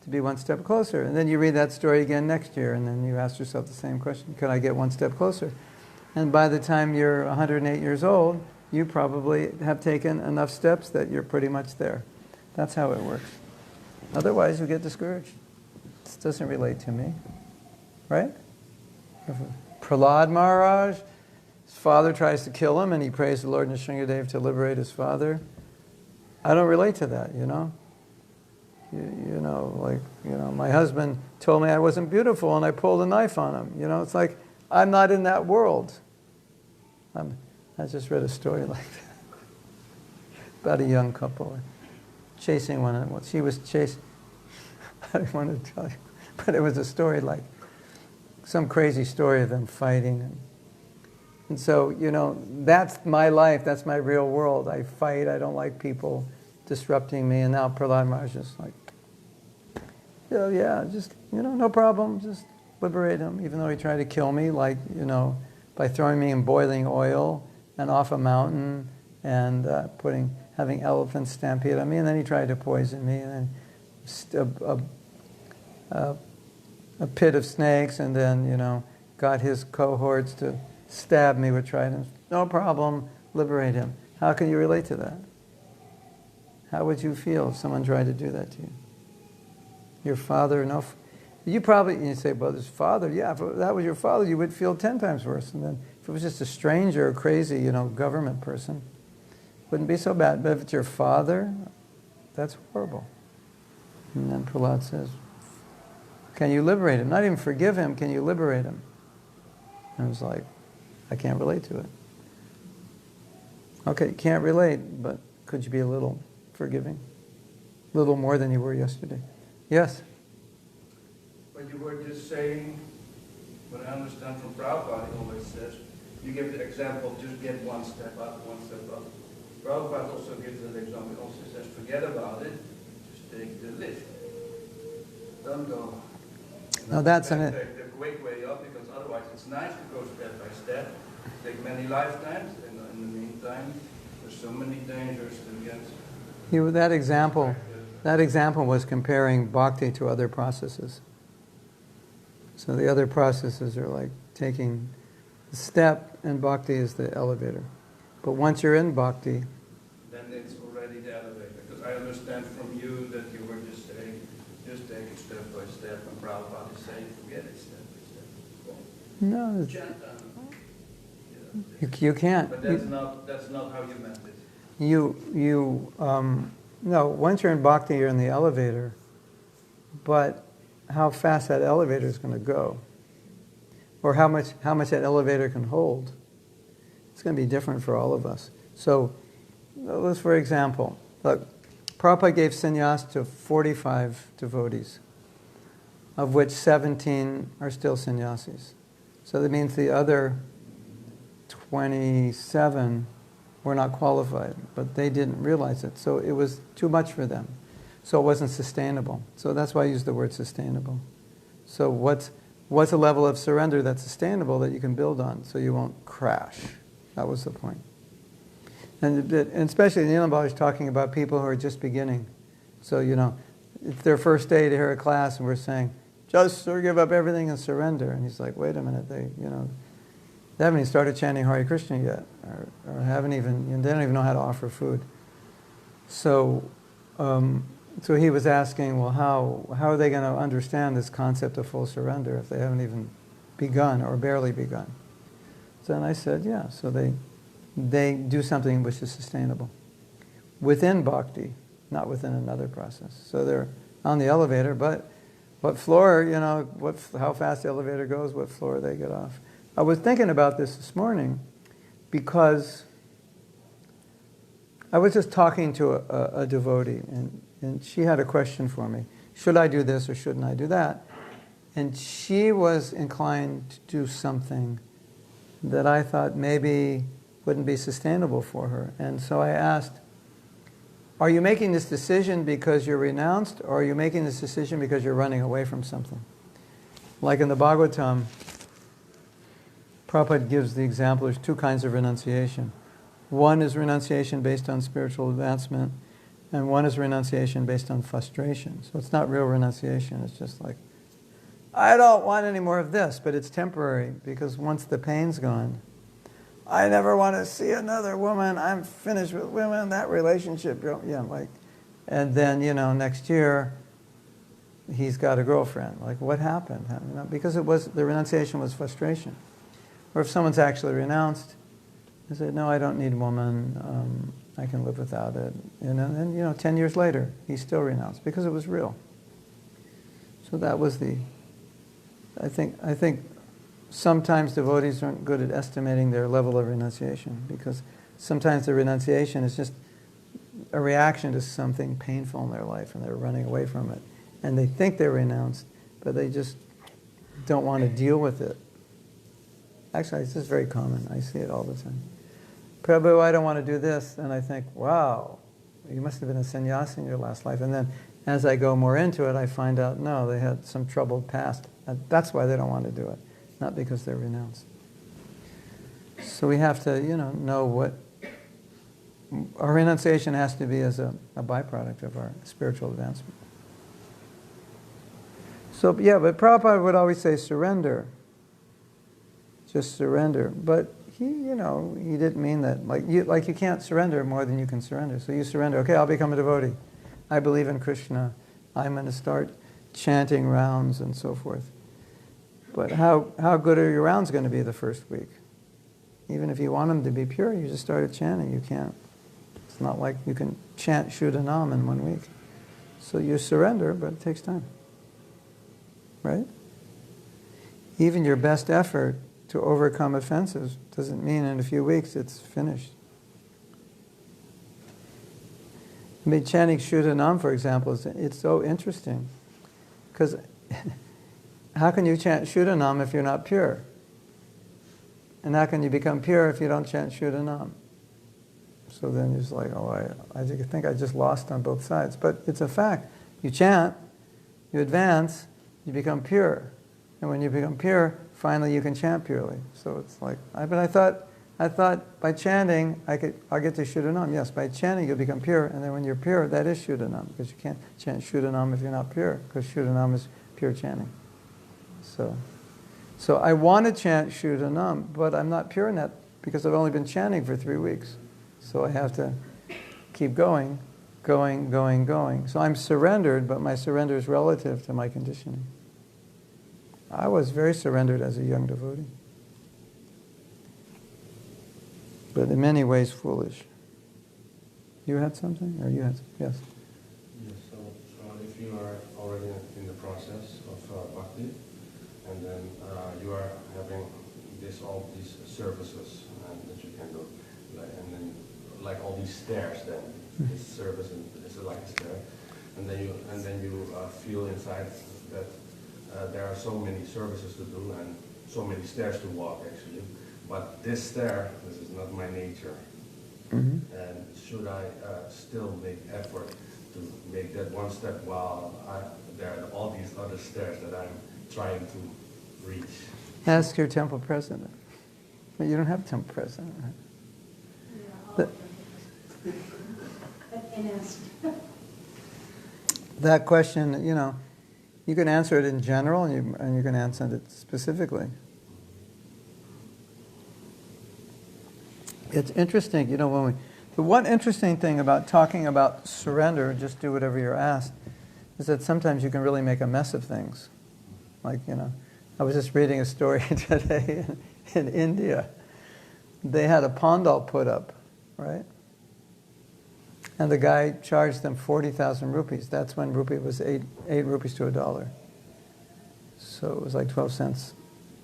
to be one step closer. And then you read that story again next year, and then you ask yourself the same question, could I get one step closer? And by the time you're 108 years old, you probably have taken enough steps that you're pretty much there. That's how it works. Otherwise, you get discouraged. This doesn't relate to me. Right? Prahlad Maharaj, his father tries to kill him, and he prays the Lord Nrsingadev to liberate his father. I don't relate to that, my husband told me I wasn't beautiful, and I pulled a knife on him. It's like, I'm not in that world. I just read a story like that about a young couple chasing one another. She was chasing. I don't want to tell you, but it was a story like some crazy story of them fighting. And so, that's my life. That's my real world. I fight. I don't like people disrupting me. And now Prahlad Maharaj is like, yeah, just, no problem. Just liberate him. Even though he tried to kill me, like, by throwing me in boiling oil and off a mountain and having elephants stampede on me. And then he tried to poison me. And then a pit of snakes. And then, got his cohorts to stab me with tridents. No problem. Liberate him. How can you relate to that? How would you feel if someone tried to do that to you? Your father, you say, well, his father, yeah, if that was your father, you would feel 10 times worse. And then if it was just a stranger, a crazy, government person, wouldn't be so bad. But if it's your father, that's horrible. And then Prahlad says, can you liberate him? Not even forgive him, can you liberate him? And I was like, I can't relate to it. Okay, you can't relate, but could you be a little forgiving? A little more than you were yesterday. Yes? But you were just saying, what I understand from Prabhupada, he always says, you give the example, just get one step up, one step up. Prabhupada also gives that example, he also says, forget about it, just take the lift. Don't go. No, that's take the quick way up, because otherwise it's nice to go step by step, take many lifetimes, and in the meantime, there's so many dangers against. That example was comparing bhakti to other processes. So the other processes are like taking the step, and bhakti is the elevator. But once you're in bhakti, then it's already the elevator. Because I understand from you that you were just saying, just take it step by step, and Prabhupada is saying, forget it step by step. no, you can't. But that's not how you meant it. No, once you're in bhakti, you're in the elevator. But how fast that elevator is going to go, or how much that elevator can hold, it's going to be different for all of us. So, let's, for example, look, Prabhupada gave sannyas to 45 devotees, of which 17 are still sannyasis. So that means the other 27 were not qualified, but they didn't realize it. So it was too much for them. So it wasn't sustainable. So that's why I use the word sustainable. So what's a level of surrender that's sustainable that you can build on so you won't crash? That was the point. And especially Neelam Baba is talking about people who are just beginning. So, it's their first day to hear a class and we're saying, just give up everything and surrender. And he's like, wait a minute, they haven't even started chanting Hare Krishna yet, or they don't even know how to offer food. So he was asking, well, how are they going to understand this concept of full surrender if they haven't even begun or barely begun? So then I said, yeah, so they do something which is sustainable within bhakti, not within another process. So they're on the elevator, but what floor, how fast the elevator goes, what floor they get off. I was thinking about this morning because I was just talking to a devotee, and she had a question for me. Should I do this or shouldn't I do that? And she was inclined to do something that I thought maybe wouldn't be sustainable for her. And so I asked, are you making this decision because you're renounced, or are you making this decision because you're running away from something? Like in the Bhagavatam, Prabhupada gives the example, there's two kinds of renunciation. One is renunciation based on spiritual advancement, and one is renunciation based on frustration. So it's not real renunciation, it's just like, I don't want any more of this, but it's temporary, because once the pain's gone, I never want to see another woman, I'm finished with women, that relationship, and then, next year, he's got a girlfriend. Like, what happened? Because the renunciation was frustration. Or if someone's actually renounced, they say, no, I don't need a woman, I can live without it. And then, 10 years later, he's still renounced, because it was real. So that was I think sometimes devotees aren't good at estimating their level of renunciation, because sometimes the renunciation is just a reaction to something painful in their life and they're running away from it. And they think they're renounced, but they just don't want to deal with it. Actually, it's just very common. I see it all the time. Prabhu, I don't want to do this. And I think, wow, you must have been a sannyasi in your last life. And then as I go more into it, I find out, no, they had some troubled past. And that's why they don't want to do it, not because they're renounced. So we have to, know what our renunciation has to be as a byproduct of our spiritual advancement. So, yeah, but Prabhupada would always say surrender. Just surrender. But he didn't mean that. Like you can't surrender more than you can surrender. So you surrender, okay, I'll become a devotee. I believe in Krishna. I'm going to start chanting rounds and so forth. But how good are your rounds going to be the first week? Even if you want them to be pure, you just started chanting. You can't. It's not like you can chant Shuddhanam in 1 week. So you surrender, but it takes time. Right? Even your best effort to overcome offenses doesn't mean in a few weeks it's finished. I mean, chanting Shuddhanam, for example, it's so interesting. Because how can you chant Shuddhanam if you're not pure? And how can you become pure if you don't chant Shuddhanam? So then you're just like, I think I just lost on both sides. But it's a fact. You chant, you advance, you become pure. And when you become pure, finally you can chant purely. So it's like, I thought by chanting, I'll get to Shuddhanam. Yes, by chanting you'll become pure, and then when you're pure, that is Shuddhanam, because you can't chant Shuddhanam if you're not pure, because Shuddhanam is pure chanting. So I want to chant Shuddhanam, but I'm not pure in that, because I've only been chanting for 3 weeks. So I have to keep going. So I'm surrendered, but my surrender is relative to my conditioning. I was very surrendered as a young devotee, but in many ways foolish. You had something? Or you had yes? Yes, so if you are already in the process of bhakti, and then you are having all these services that you can do, and then like all these stairs, then this service and this is like a stair, and then you feel inside that there are so many services to do and so many stairs to walk actually, but this is not my nature. Mm-hmm. And should I still make effort to make that one step while there are all these other stairs that I'm trying to reach? Ask your temple president. But you don't have a temple president, right? Yeah, and ask. That question, you can answer it in general, and you can answer it specifically. It's interesting, the one interesting thing about talking about surrender, just do whatever you're asked, is that sometimes you can really make a mess of things. Like, I was just reading a story today in India. They had a pandal put up, right? And the guy charged them 40,000 rupees. That's when rupee was 8 rupees to $1. So it was like 12 cents.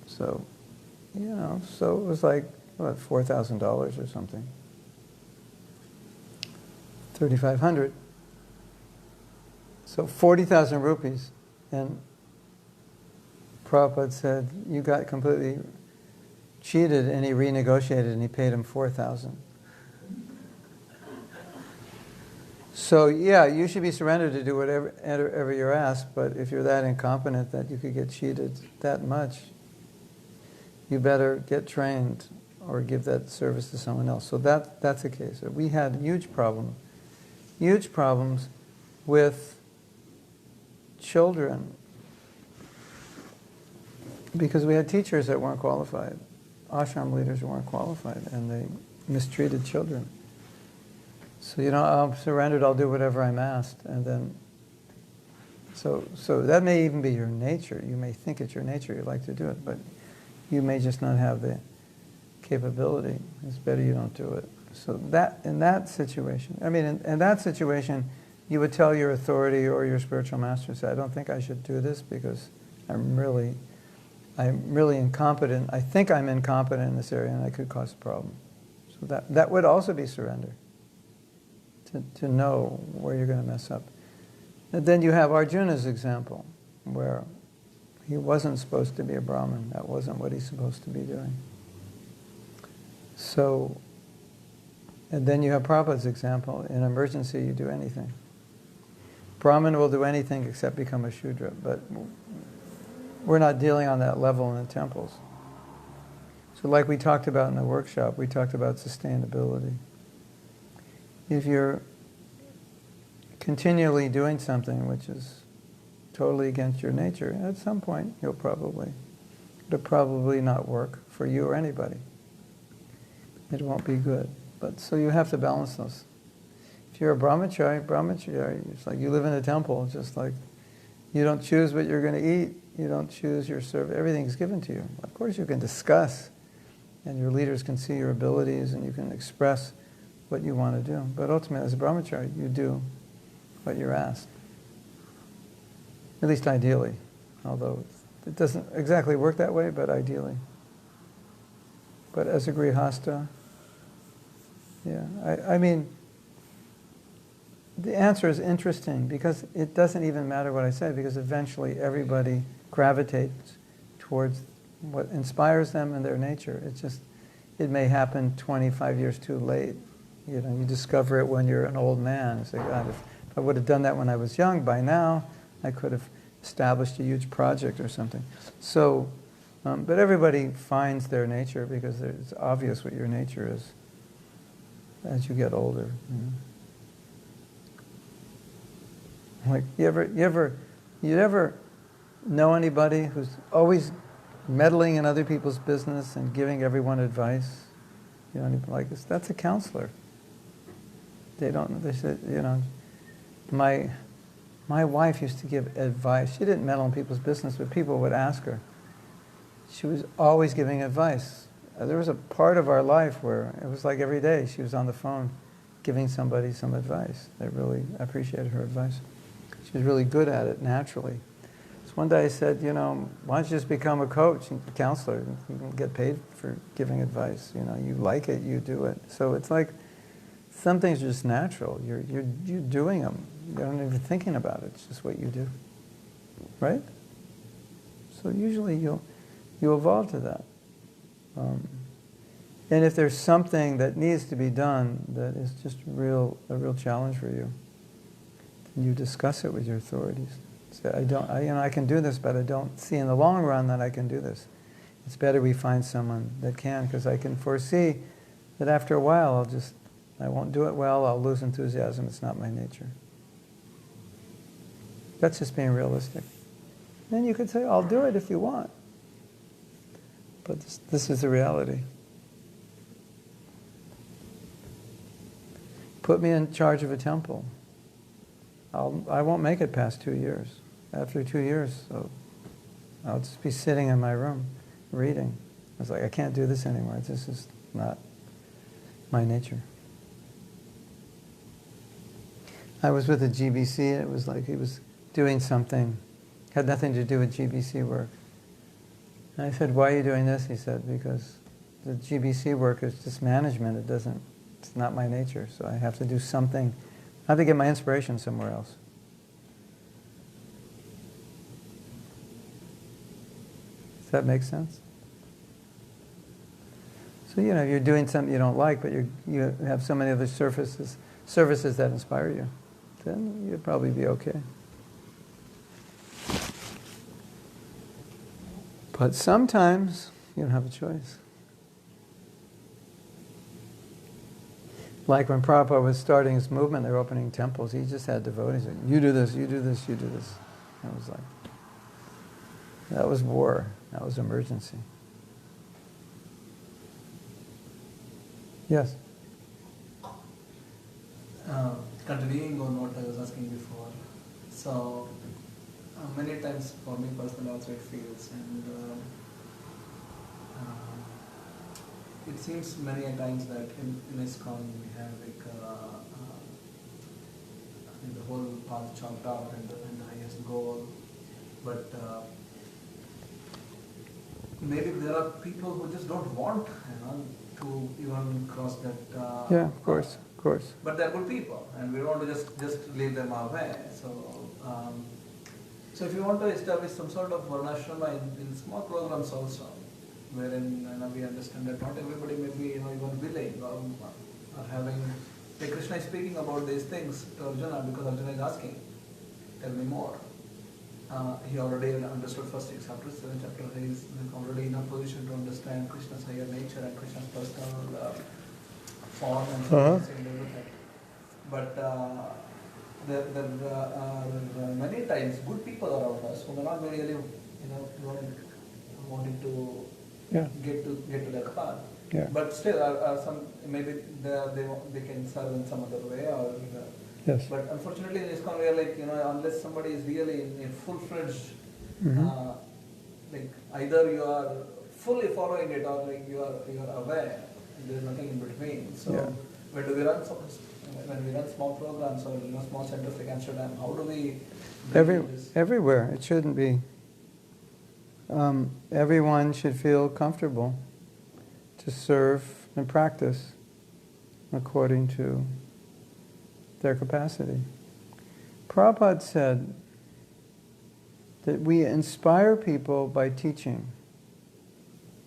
So, so it was like, what, $4,000 or something. 3,500. So 40,000 rupees. And Prabhupada said, you got completely cheated, and he renegotiated and he paid him 4,000. So yeah, you should be surrendered to do whatever you're asked, but if you're that incompetent that you could get cheated that much, you better get trained or give that service to someone else. So that's the case. We had huge problems with children because we had teachers that weren't qualified, ashram leaders who weren't qualified, and they mistreated children. So, I'm surrendered, I'll do whatever I'm asked. And then, so that may even be your nature. You may think it's your nature, you like to do it, but you may just not have the capability. It's better you don't do it. So in that situation, you would tell your authority or your spiritual master, say, I don't think I should do this because I'm really incompetent. I think I'm incompetent in this area, and I could cause a problem. So that would also be surrender. To know where you're going to mess up. And then you have Arjuna's example, where he wasn't supposed to be a Brahmin. That wasn't what he's supposed to be doing. So, and then you have Prabhupada's example. In emergency, you do anything. Brahmin will do anything except become a Shudra, but we're not dealing on that level in the temples. So like we talked about in the workshop, we talked about sustainability. If you're continually doing something which is totally against your nature, at some point it'll probably not work for you or anybody. It won't be good. But so you have to balance those. If you're a brahmachari, it's like you live in a temple, just like you don't choose what you're going to eat, you don't choose your service, everything's given to you. Of course you can discuss, and your leaders can see your abilities, and you can express what you want to do. But ultimately, as a brahmachari, you do what you're asked. At least ideally. Although it doesn't exactly work that way, but ideally. But as a grihasta, yeah. I mean, the answer is interesting because it doesn't even matter what I say, because eventually everybody gravitates towards what inspires them and their nature. It's just, it may happen 25 years too late. You know, you discover it when you're an old man. You say, God, if I would have done that when I was young, by now I could have established a huge project or something. So, but everybody finds their nature because it's obvious what your nature is as you get older. You know? Like, you ever know anybody who's always meddling in other people's business and giving everyone advice? You know, anybody like this? That's a counselor. They said, you know, my wife used to give advice. She didn't meddle in people's business, but people would ask her. She was always giving advice. There was a part of our life where it was like every day she was on the phone giving somebody some advice. They really appreciated her advice. She was really good at it naturally. So one day I said, you know, why don't you just become a coach and a counselor? You can get paid for giving advice. You know, you like it, you do it. So it's like some things are just natural. You're doing them. You're not even thinking about it. It's just what you do, right? So usually you evolve to that. And if there's something that needs to be done that is just a real challenge for you, then you discuss it with your authorities. Say, I can do this, but I don't see in the long run that I can do this. It's better we find someone that can, because I can foresee that after a while I won't do it well, I'll lose enthusiasm, it's not my nature. That's just being realistic. Then you could say, I'll do it if you want. But this is the reality. Put me in charge of a temple. I won't make it past 2 years. After 2 years, so I'll just be sitting in my room reading. I was like, I can't do this anymore. This is not my nature. I was with a GBC, and it was like he was doing something, had nothing to do with GBC work. And I said, why are you doing this? He said, because the GBC work is just management. It's not my nature, so I have to do something. I have to get my inspiration somewhere else. Does that make sense? So, you know, you're doing something you don't like, but you have so many other services that inspire you, then you'll probably be okay. But sometimes you don't have a choice. Like when Prabhupada was starting his movement, they were opening temples, he just had devotees saying, you do this, you do this, you do this. And it was like, that was war, that was emergency. Yes? Continuing on what I was asking before, so many times for me personally also it feels, and it seems many a times that in ISKCON we have like the whole path chalked out and the highest goal, but maybe there are people who just don't want, to even cross that. Yeah, of course, of course. But they're good people, and we don't want to just leave them away. So if you want to establish some sort of varnashrama in small programs also, wherein we understand that not everybody may be even willing or having. Like Krishna is speaking about these things to Arjuna because Arjuna is asking, tell me more. He already understood first 6 chapters, 7 chapter. He is already in a position to understand Krishna's higher nature and Krishna's personal form and everything. But there are many times good people around us who are not really, wanting to get to that path. Yeah. But still, are some maybe they can serve in some other way or. Yes. But unfortunately, in ISKCON we are like, unless somebody is really in full-fledged, like either you are fully following it or like you are aware. There is nothing in between. So when we run small programs or small centers like Amsterdam, how do we? Everywhere. It shouldn't be. Everyone should feel comfortable to serve and practice according to their capacity. Prabhupada said that we inspire people by teaching,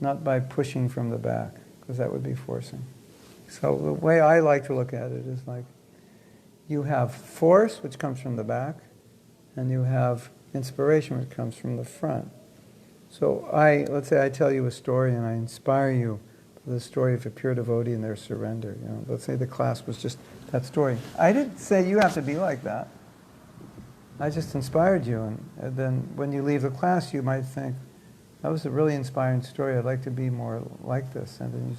not by pushing from the back, because that would be forcing. So the way I like to look at it is like you have force, which comes from the back, and you have inspiration, which comes from the front. So let's say I tell you a story and I inspire you with the story of a pure devotee and their surrender. Let's say the class was just that story. I didn't say you have to be like that. I just inspired you, and then when you leave the class, you might think, that was a really inspiring story. I'd like to be more like this. And then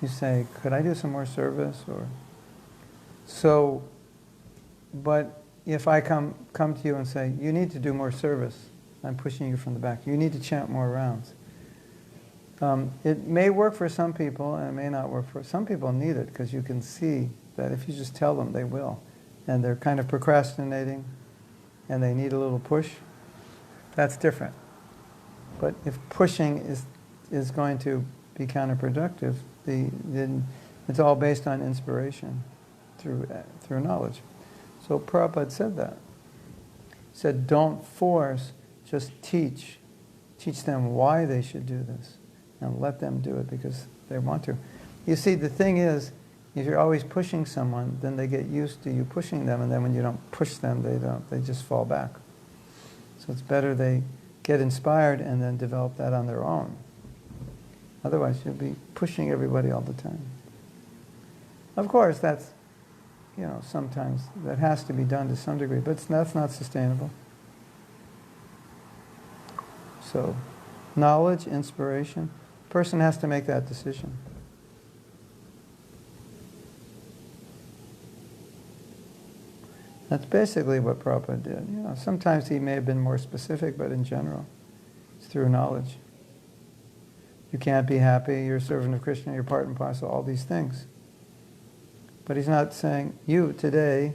you say, could I do some more service? But if I come to you and say, you need to do more service, I'm pushing you from the back. You need to chant more rounds. It may work for some people, and it may not work for some people. Need it because you can see that if you just tell them, they will, and they're kind of procrastinating, and they need a little push. That's different. But if pushing is going to be counterproductive, then it's all based on inspiration through knowledge. So Prabhupada said that. He said, don't force, just teach. Teach them why they should do this. And let them do it because they want to. You see, the thing is, if you're always pushing someone, then they get used to you pushing them, and then when you don't push them, they just fall back. So it's better they get inspired and then develop that on their own. Otherwise, you'll be pushing everybody all the time. Of course, that's, sometimes that has to be done to some degree, but that's not sustainable. So, knowledge, inspiration, person has to make that decision. That's basically what Prabhupada did. Sometimes he may have been more specific, but in general, it's through knowledge. You can't be happy, you're a servant of Krishna, you're part and parcel, all these things. But he's not saying, you today,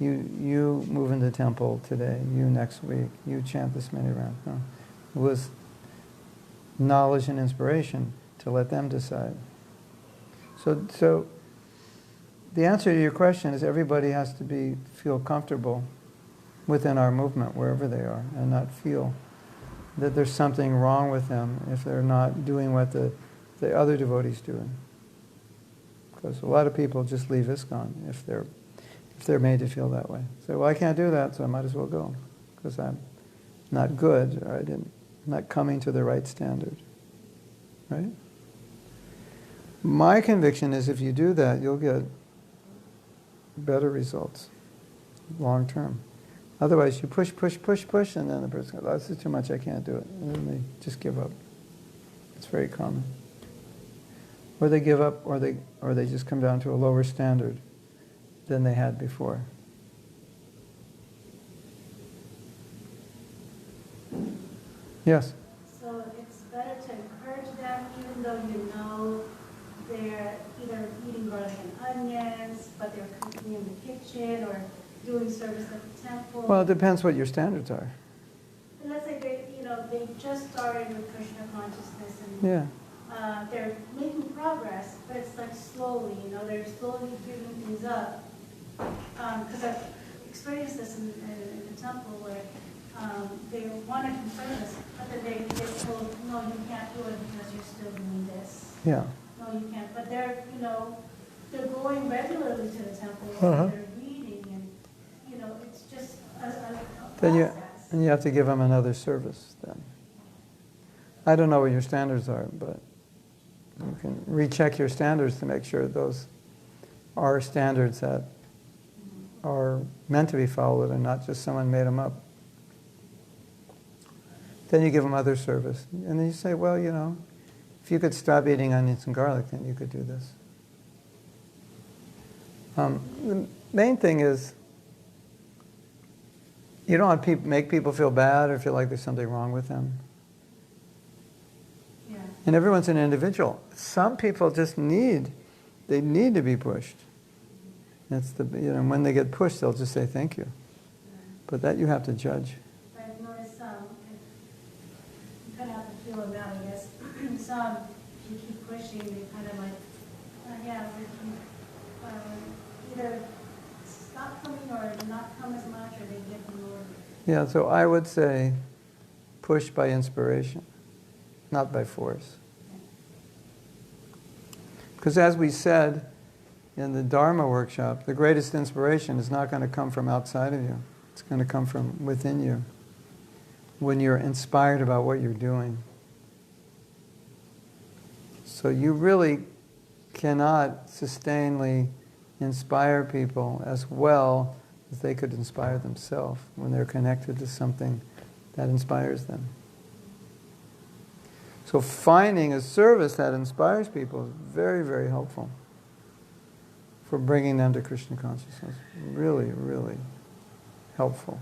you move in the temple today, you next week, you chant this many rounds. No. It was knowledge and inspiration to let them decide. So the answer to your question is everybody has to feel comfortable within our movement, wherever they are, and not feel that there's something wrong with them if they're not doing what the other devotees doing. Because a lot of people just leave ISKCON if they're made to feel that way. Say, well, I can't do that, so I might as well go because I'm not good, or I'm not coming to the right standard. Right? My conviction is if you do that, you'll get better results long term. Otherwise, you push, and then the person goes, oh, this is too much, I can't do it. And then they just give up. It's very common. Or they give up, or they just come down to a lower standard than they had before. Yes? So it's better to encourage them even though you know they're either eating garlic and onions, but they're cooking in the kitchen or doing service at the temple. Well, it depends what your standards are. And let's say they just started with Krishna consciousness, and Yeah. they're making progress, but it's like slowly, they're slowly giving things up. Because I've experienced this in the temple where they want to confirm this, but then they get told, no, you can't do it because you're still doing this. Yeah. No, you can't. But they're going regularly to the temple, Uh-huh. and they're reading, and, it's just a Then process. you have to give them another service then. I don't know what your standards are, but you can recheck your standards to make sure those are standards that are meant to be followed and not just someone made them up. Then you give them other service. And then you say, well, if you could stop eating onions and garlic, then you could do this. The main thing is, you don't want to make people feel bad or feel like there's something wrong with them. Yeah. And everyone's an individual. Some people just need to be pushed. That's when they get pushed, they'll just say thank you. But that you have to judge. I've noticed you kind of have to feel them out, I guess. Some, if you keep pushing, they kind of like, either stop coming or not come as much, or they get more. Yeah, so I would say push by inspiration, not by force. Because as we said in the Dharma workshop, the greatest inspiration is not going to come from outside of you. It's going to come from within you when you're inspired about what you're doing. So you really cannot sustainably inspire people as well as they could inspire themselves when they're connected to something that inspires them. So finding a service that inspires people is very, very helpful for bringing them to Krishna consciousness. Really, really helpful.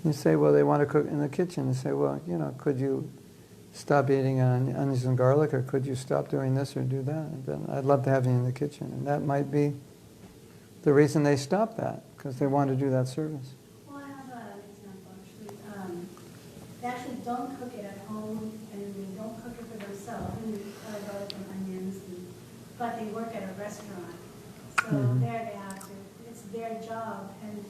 You say, well, they want to cook in the kitchen. You say, well, could you stop eating onions and garlic, or could you stop doing this or do that? And then I'd love to have you in the kitchen. And that might be the reason they stop that, because they want to do that service. Well, I have an example, actually. They actually don't cook it at home, and they don't cook it for themselves, and garlic and onions, but they work at a restaurant. So there they have to, it's their job, and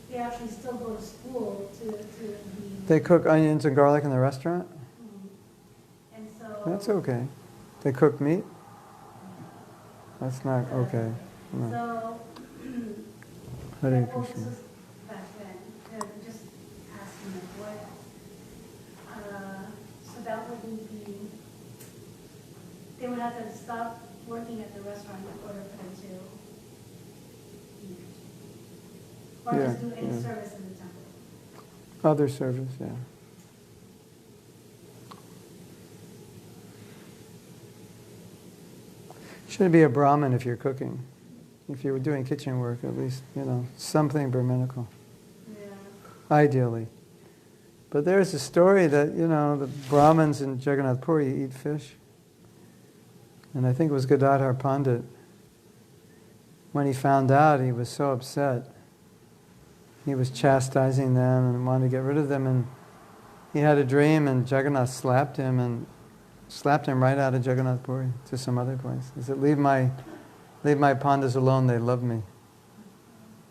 they actually still go to school to be... They cook onions and garlic in the restaurant? And so... That's okay. They cook meat? That's not okay. No. So... Hare well, this Krishna. was back then, just asking them what... so that wouldn't be... They would have to stop working at the restaurant in order for them to eat. Or just do any service in the temple. Other service, yeah. Should be a Brahmin if you're cooking. If you were doing kitchen work, at least, something Brahminical. Yeah. Ideally. But there's a story that, the Brahmins in Jagannath Puri eat fish. And I think it was Gadadhar Pandit. When he found out, he was so upset. He was chastising them and wanted to get rid of them. And he had a dream, and Jagannath slapped him right out of Jagannath Puri to some other place. He said, leave my pandas alone, they love me.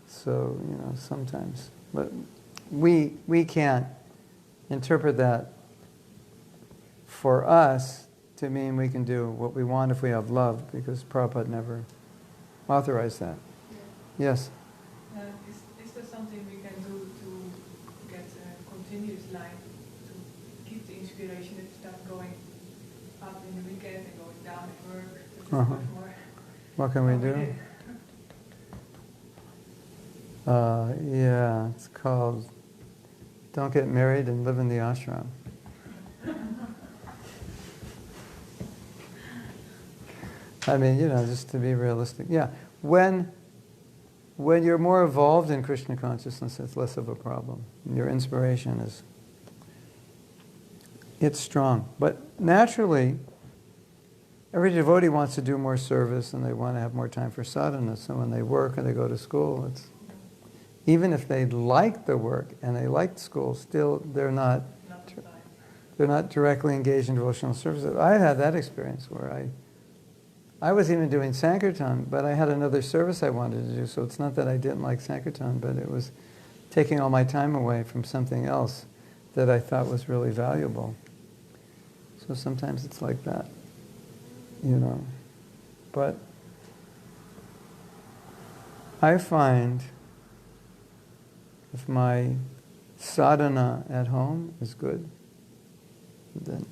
So, sometimes. But we can't interpret that for us to mean we can do what we want if we have love, because Prabhupada never authorized that. Yeah. Yes? Is there something we can do to get a continuous line, to keep the inspiration instead of going up in the weekend and going down at work? It's much more What can we do? Yeah, it's called Don't Get Married and Live in the Ashram. I mean, just to be realistic. Yeah, when you're more evolved in Krishna consciousness, it's less of a problem. Your inspiration it's strong. But naturally, every devotee wants to do more service and they want to have more time for sadhana. So when they work and they go to school, it's even if they like the work and they like school, still they're not directly engaged in devotional service. I had that experience where I was even doing Sankirtan, but I had another service I wanted to do. So it's not that I didn't like Sankirtan, but it was taking all my time away from something else that I thought was really valuable. So sometimes it's like that, you know. But I find if my sadhana at home is good, then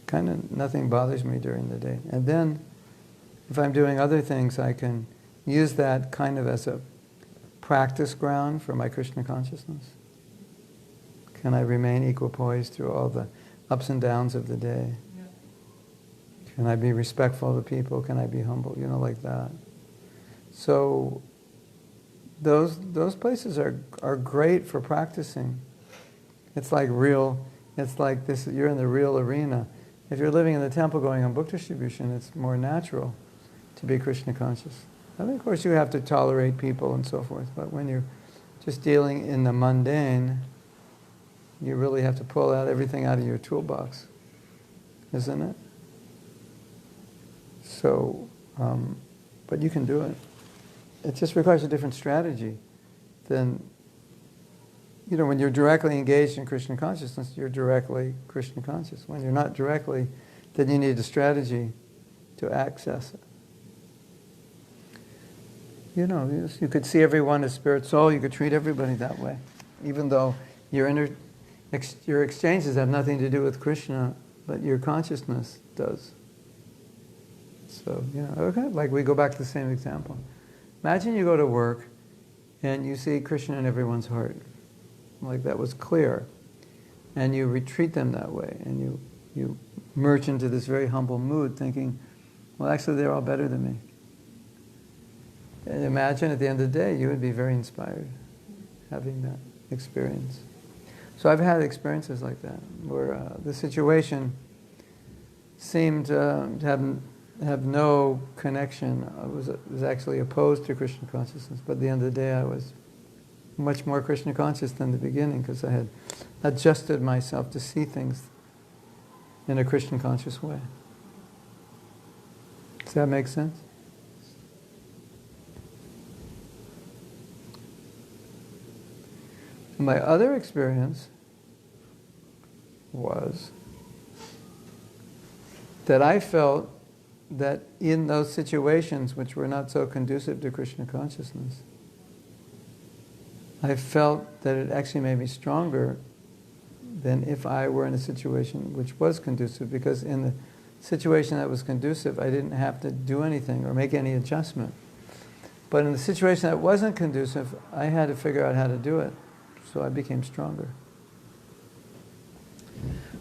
kind of nothing bothers me during the day. And then if I'm doing other things, I can use that kind of as a practice ground for my Krishna consciousness. Can I remain equipoised through all the ups and downs of the day? Can I be respectful to people? Can I be humble? You know, like that. So those places are great for practicing. It's like this, you're in the real arena. If you're living in the temple going on book distribution, it's more natural to be Krishna conscious. I mean, of course, you have to tolerate people and so forth, but when you're just dealing in the mundane, you really have to pull out everything out of your toolbox, isn't it? So, but you can do it. It just requires a different strategy than, you know, when you're directly engaged in Krishna consciousness, you're directly Krishna conscious. When you're not directly, then you need a strategy to access it. You know, you could see everyone as spirit soul, you could treat everybody that way. Even though your exchanges have nothing to do with Krishna, but your consciousness does. So, you know, okay, like we go back to the same example. Imagine you go to work and you see Krishna in everyone's heart. Like that was clear. And you treat them that way. And you merge into this very humble mood thinking, well, actually they're all better than me. And imagine at the end of the day, you would be very inspired having that experience. So I've had experiences like that, where the situation seemed to have no connection. I was actually opposed to Krishna consciousness, but at the end of the day I was much more Krishna conscious than the beginning because I had adjusted myself to see things in a Krishna conscious way. Does that make sense? My other experience was that I felt that in those situations which were not so conducive to Krishna consciousness, I felt that it actually made me stronger than if I were in a situation which was conducive, because in the situation that was conducive, I didn't have to do anything or make any adjustment. But in the situation that wasn't conducive, I had to figure out how to do it. So I became stronger.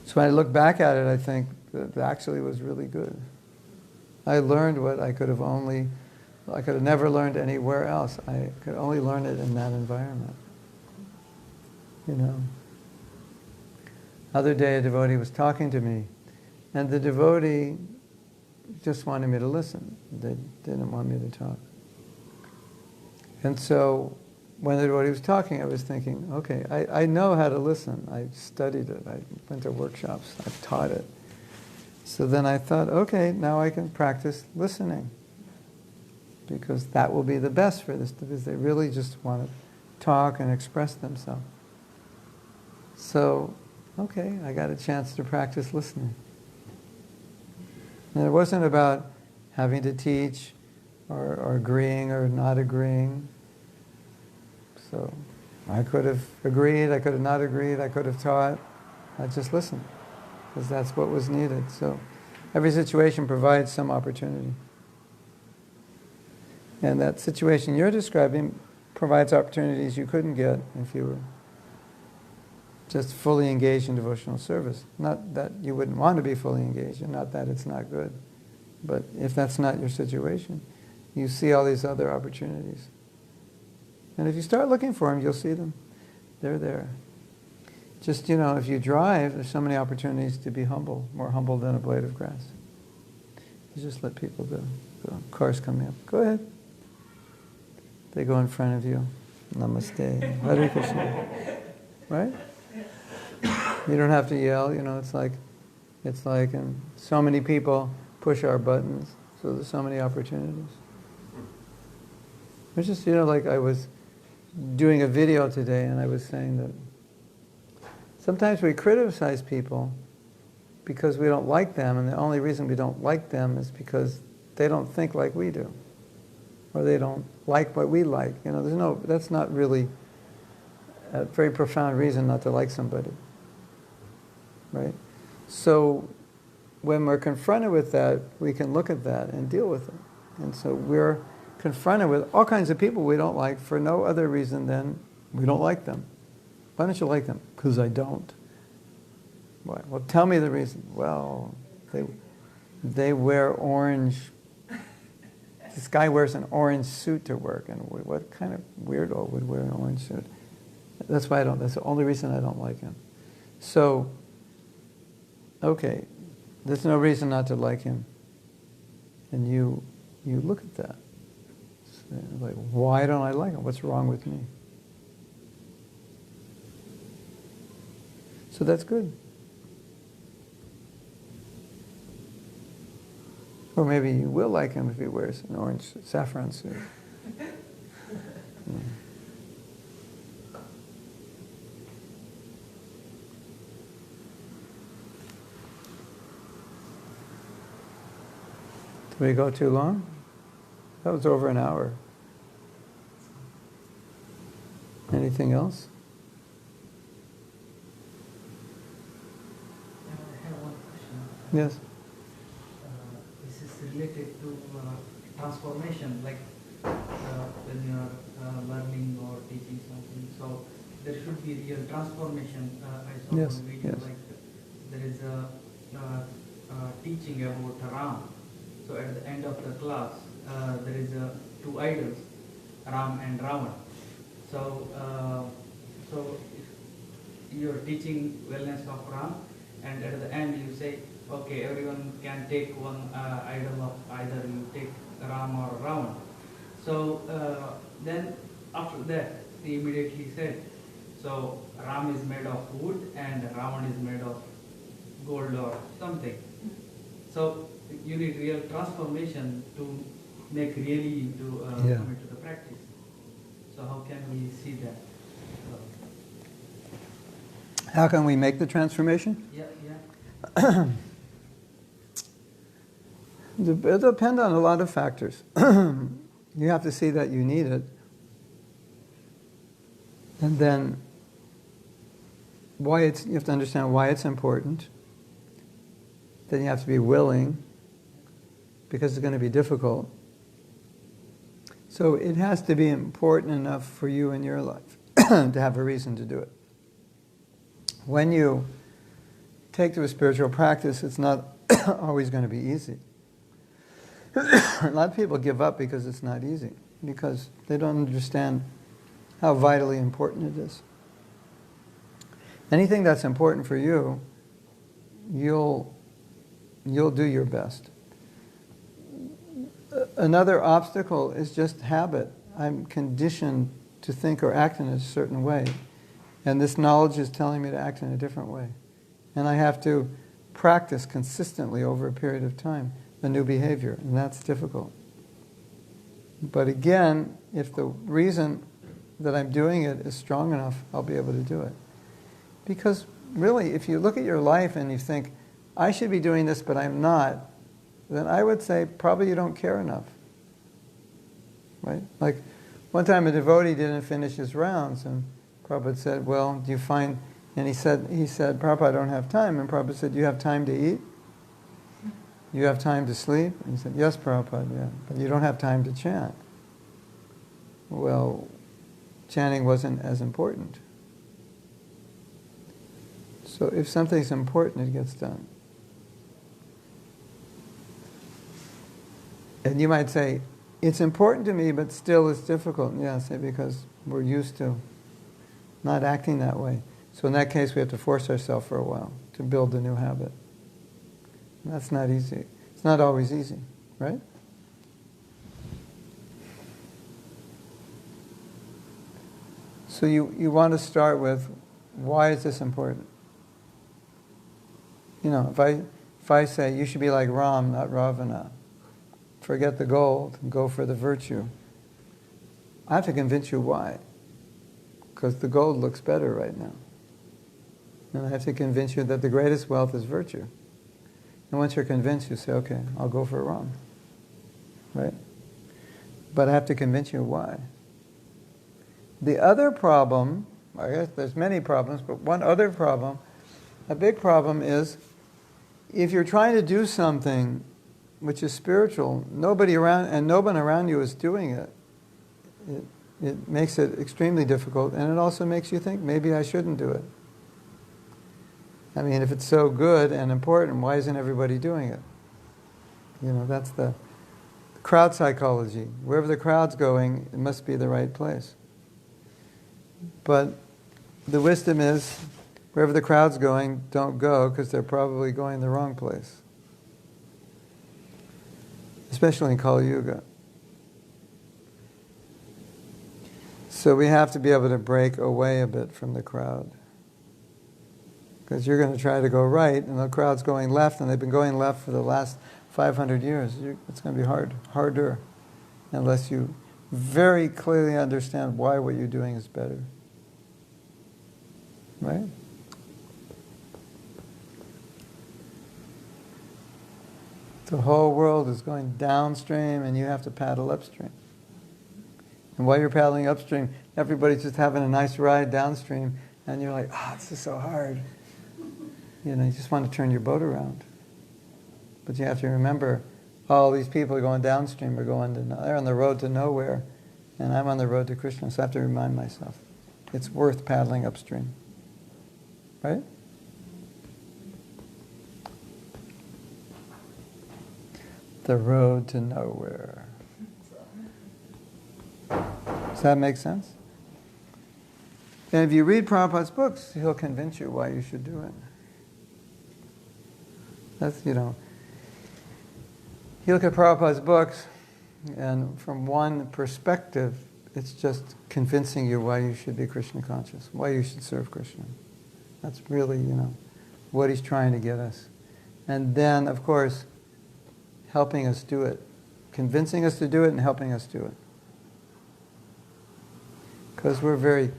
So when I look back at it, I think that actually was really good. I learned what I could have never learned anywhere else. I could only learn it in that environment. You know. Other day a devotee was talking to me, and the devotee just wanted me to listen. They didn't want me to talk. And so when the devotee was talking, I was thinking, okay, I know how to listen. I studied it. I went to workshops. I've taught it. So then I thought, okay, now I can practice listening, because that will be the best for this, because they really just want to talk and express themselves. So, okay, I got a chance to practice listening. And it wasn't about having to teach or agreeing or not agreeing. So I could have agreed, I could have not agreed, I could have taught. I just listened, because that's what was needed. So every situation provides some opportunity. And that situation you're describing provides opportunities you couldn't get if you were just fully engaged in devotional service. Not that you wouldn't want to be fully engaged, and not that it's not good. But if that's not your situation, you see all these other opportunities. And if you start looking for them, you'll see them. They're there. Just, you know, if you drive, there's so many opportunities to be humble, more humble than a blade of grass. You just let people go. Cars coming up. Go ahead. They go in front of you. Namaste. Hare Krishna. Right? You don't have to yell. It's like, and so many people push our buttons. So there's so many opportunities. It's just, like I was doing a video today and I was saying that sometimes we criticize people because we don't like them, and the only reason we don't like them is because they don't think like we do. Or they don't like what we like. That's not really a very profound reason not to like somebody. Right? So when we're confronted with that, we can look at that and deal with it. And so we're confronted with all kinds of people we don't like for no other reason than we don't like them. Why don't you like them? Because I don't. Why? Well, tell me the reason. Well, they wear orange. This guy wears an orange suit to work, and what kind of weirdo would wear an orange suit? That's why I don't. That's the only reason I don't like him. So, okay, there's no reason not to like him. And you look at that. Like, why don't I like him? What's wrong with me? So that's good. Or maybe you will like him if he wears an orange saffron suit. Did we go too long? That was over an hour. Anything else? I have one question. Yes. This is related to transformation, like when you are learning or teaching something. So there should be real transformation. I saw Yes, one video, yes. like there is a teaching about Ram. So at the end of the class, there is two idols, Ram and Ravan. So if you are teaching wellness of Ram, and at the end you say, okay, everyone can take one idol of either you take Ram or Ravan. So then after that, he immediately said, so Ram is made of wood and Ravan is made of gold or something. So you need real transformation to make really into come into the practice. So how can we see that? How can we make the transformation? Yeah. It'll depend on a lot of factors. You have to see that you need it. And then you have to understand why it's important. Then you have to be willing, because it's going to be difficult. So it has to be important enough for you in your life to have a reason to do it. When you take to a spiritual practice, it's not always going to be easy. A lot of people give up because it's not easy, because they don't understand how vitally important it is. Anything that's important for you, you'll do your best. Another obstacle is just habit. I'm conditioned to think or act in a certain way, and this knowledge is telling me to act in a different way. And I have to practice consistently over a period of time a new behavior, and that's difficult. But again, if the reason that I'm doing it is strong enough, I'll be able to do it. Because really, if you look at your life and you think, I should be doing this, but I'm not, then I would say probably you don't care enough. Right? Like one time a devotee didn't finish his rounds, and Prabhupada said, well, do you find, and he said, Prabhupada, I don't have time. And Prabhupada said, do you have time to eat? You have time to sleep? And he said, yes, Prabhupada, yeah. But you don't have time to chant. Well, chanting wasn't as important. So if something's important, it gets done. And you might say, it's important to me, but still it's difficult. Yeah, say because we're used to not acting that way. So in that case, we have to force ourselves for a while to build a new habit. And that's not easy. It's It's not always easy, right? So you want to start with, why is this important? You know, if I say you should be like Ram, not Ravana, forget the gold and go for the virtue, I have to convince you why. Because the gold looks better right now. And I have to convince you that the greatest wealth is virtue. And once you're convinced, you say, okay, I'll go for Ram. Right? But I have to convince you why. The other problem, I guess there's many problems, but one other problem, a big problem is, if you're trying to do something which is spiritual, no one around you is doing it, it makes it extremely difficult, and it also makes you think, maybe I shouldn't do it. I mean, if it's so good and important, why isn't everybody doing it? You know, that's the crowd psychology. Wherever the crowd's going, it must be the right place. But the wisdom is, wherever the crowd's going, don't go, because they're probably going the wrong place. Especially in Kali Yuga. So we have to be able to break away a bit from the crowd. Because you're going to try to go right, and the crowd's going left, and they've been going left for the last 500 years. It's going to be harder, unless you very clearly understand why what you're doing is better. Right? The whole world is going downstream, and you have to paddle upstream. And while you're paddling upstream, everybody's just having a nice ride downstream, and you're like, this is so hard. You know, you just want to turn your boat around. But you have to remember, all these people are going downstream, they're on the road to nowhere, and I'm on the road to Krishna, so I have to remind myself, it's worth paddling upstream. Right? The road to nowhere. Does that make sense? And if you read Prabhupada's books, he'll convince you why you should do it. That's, you know, you look at Prabhupada's books, and from one perspective, it's just convincing you why you should be Krishna conscious, why you should serve Krishna. That's really, you know, what he's trying to get us. And then, of course, helping us do it. Convincing us to do it and helping us do it. Because the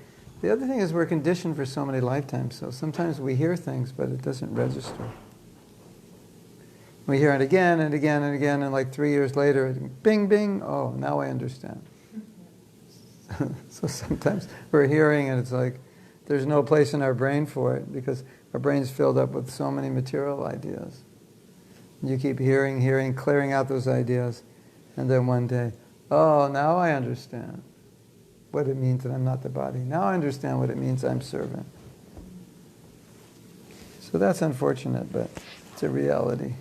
other thing is we're conditioned for so many lifetimes, so sometimes we hear things, but it doesn't register. We hear it again and again and again, and like 3 years later, bing, bing, oh, now I understand. So sometimes we're hearing and it's like, there's no place in our brain for it, because our brain's filled up with so many material ideas. And you keep hearing, clearing out those ideas, and then one day, oh, now I understand what it means that I'm not the body. Now I understand what it means I'm servant. So that's unfortunate, but it's a reality.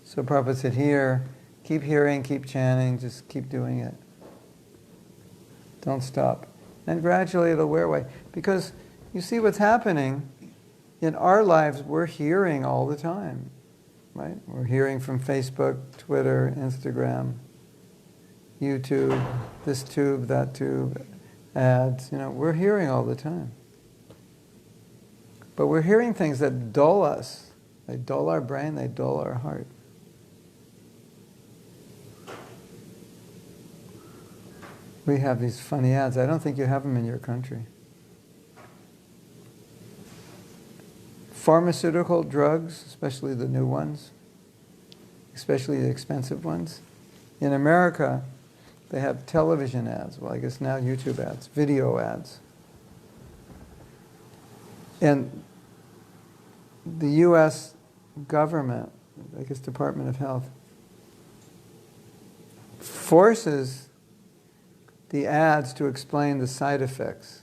So Prabhupada said, keep hearing, keep chanting, just keep doing it. Don't stop. And gradually it'll wear away. Because you see what's happening in our lives, we're hearing all the time. Right? We're hearing from Facebook, Twitter, Instagram, YouTube, this tube, that tube, ads. You know, we're hearing all the time. But we're hearing things that dull us. They dull our brain, they dull our heart. We have these funny ads. I don't think you have them in your country. Pharmaceutical drugs, especially the new ones, especially the expensive ones. In America, they have television ads. Well, I guess now YouTube ads, video ads. And the U.S. government, I guess Department of Health, forces the ads to explain the side effects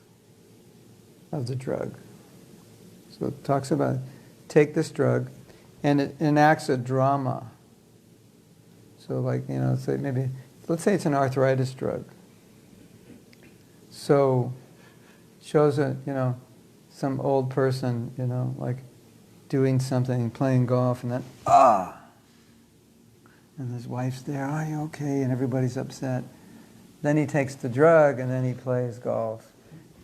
of the drug. So it talks about, take this drug, and it enacts a drama. So like, you know, let's say it's an arthritis drug. So shows some old person, like doing something, playing golf, and then, And his wife's there, are you okay? And everybody's upset. Then he takes the drug, and then he plays golf.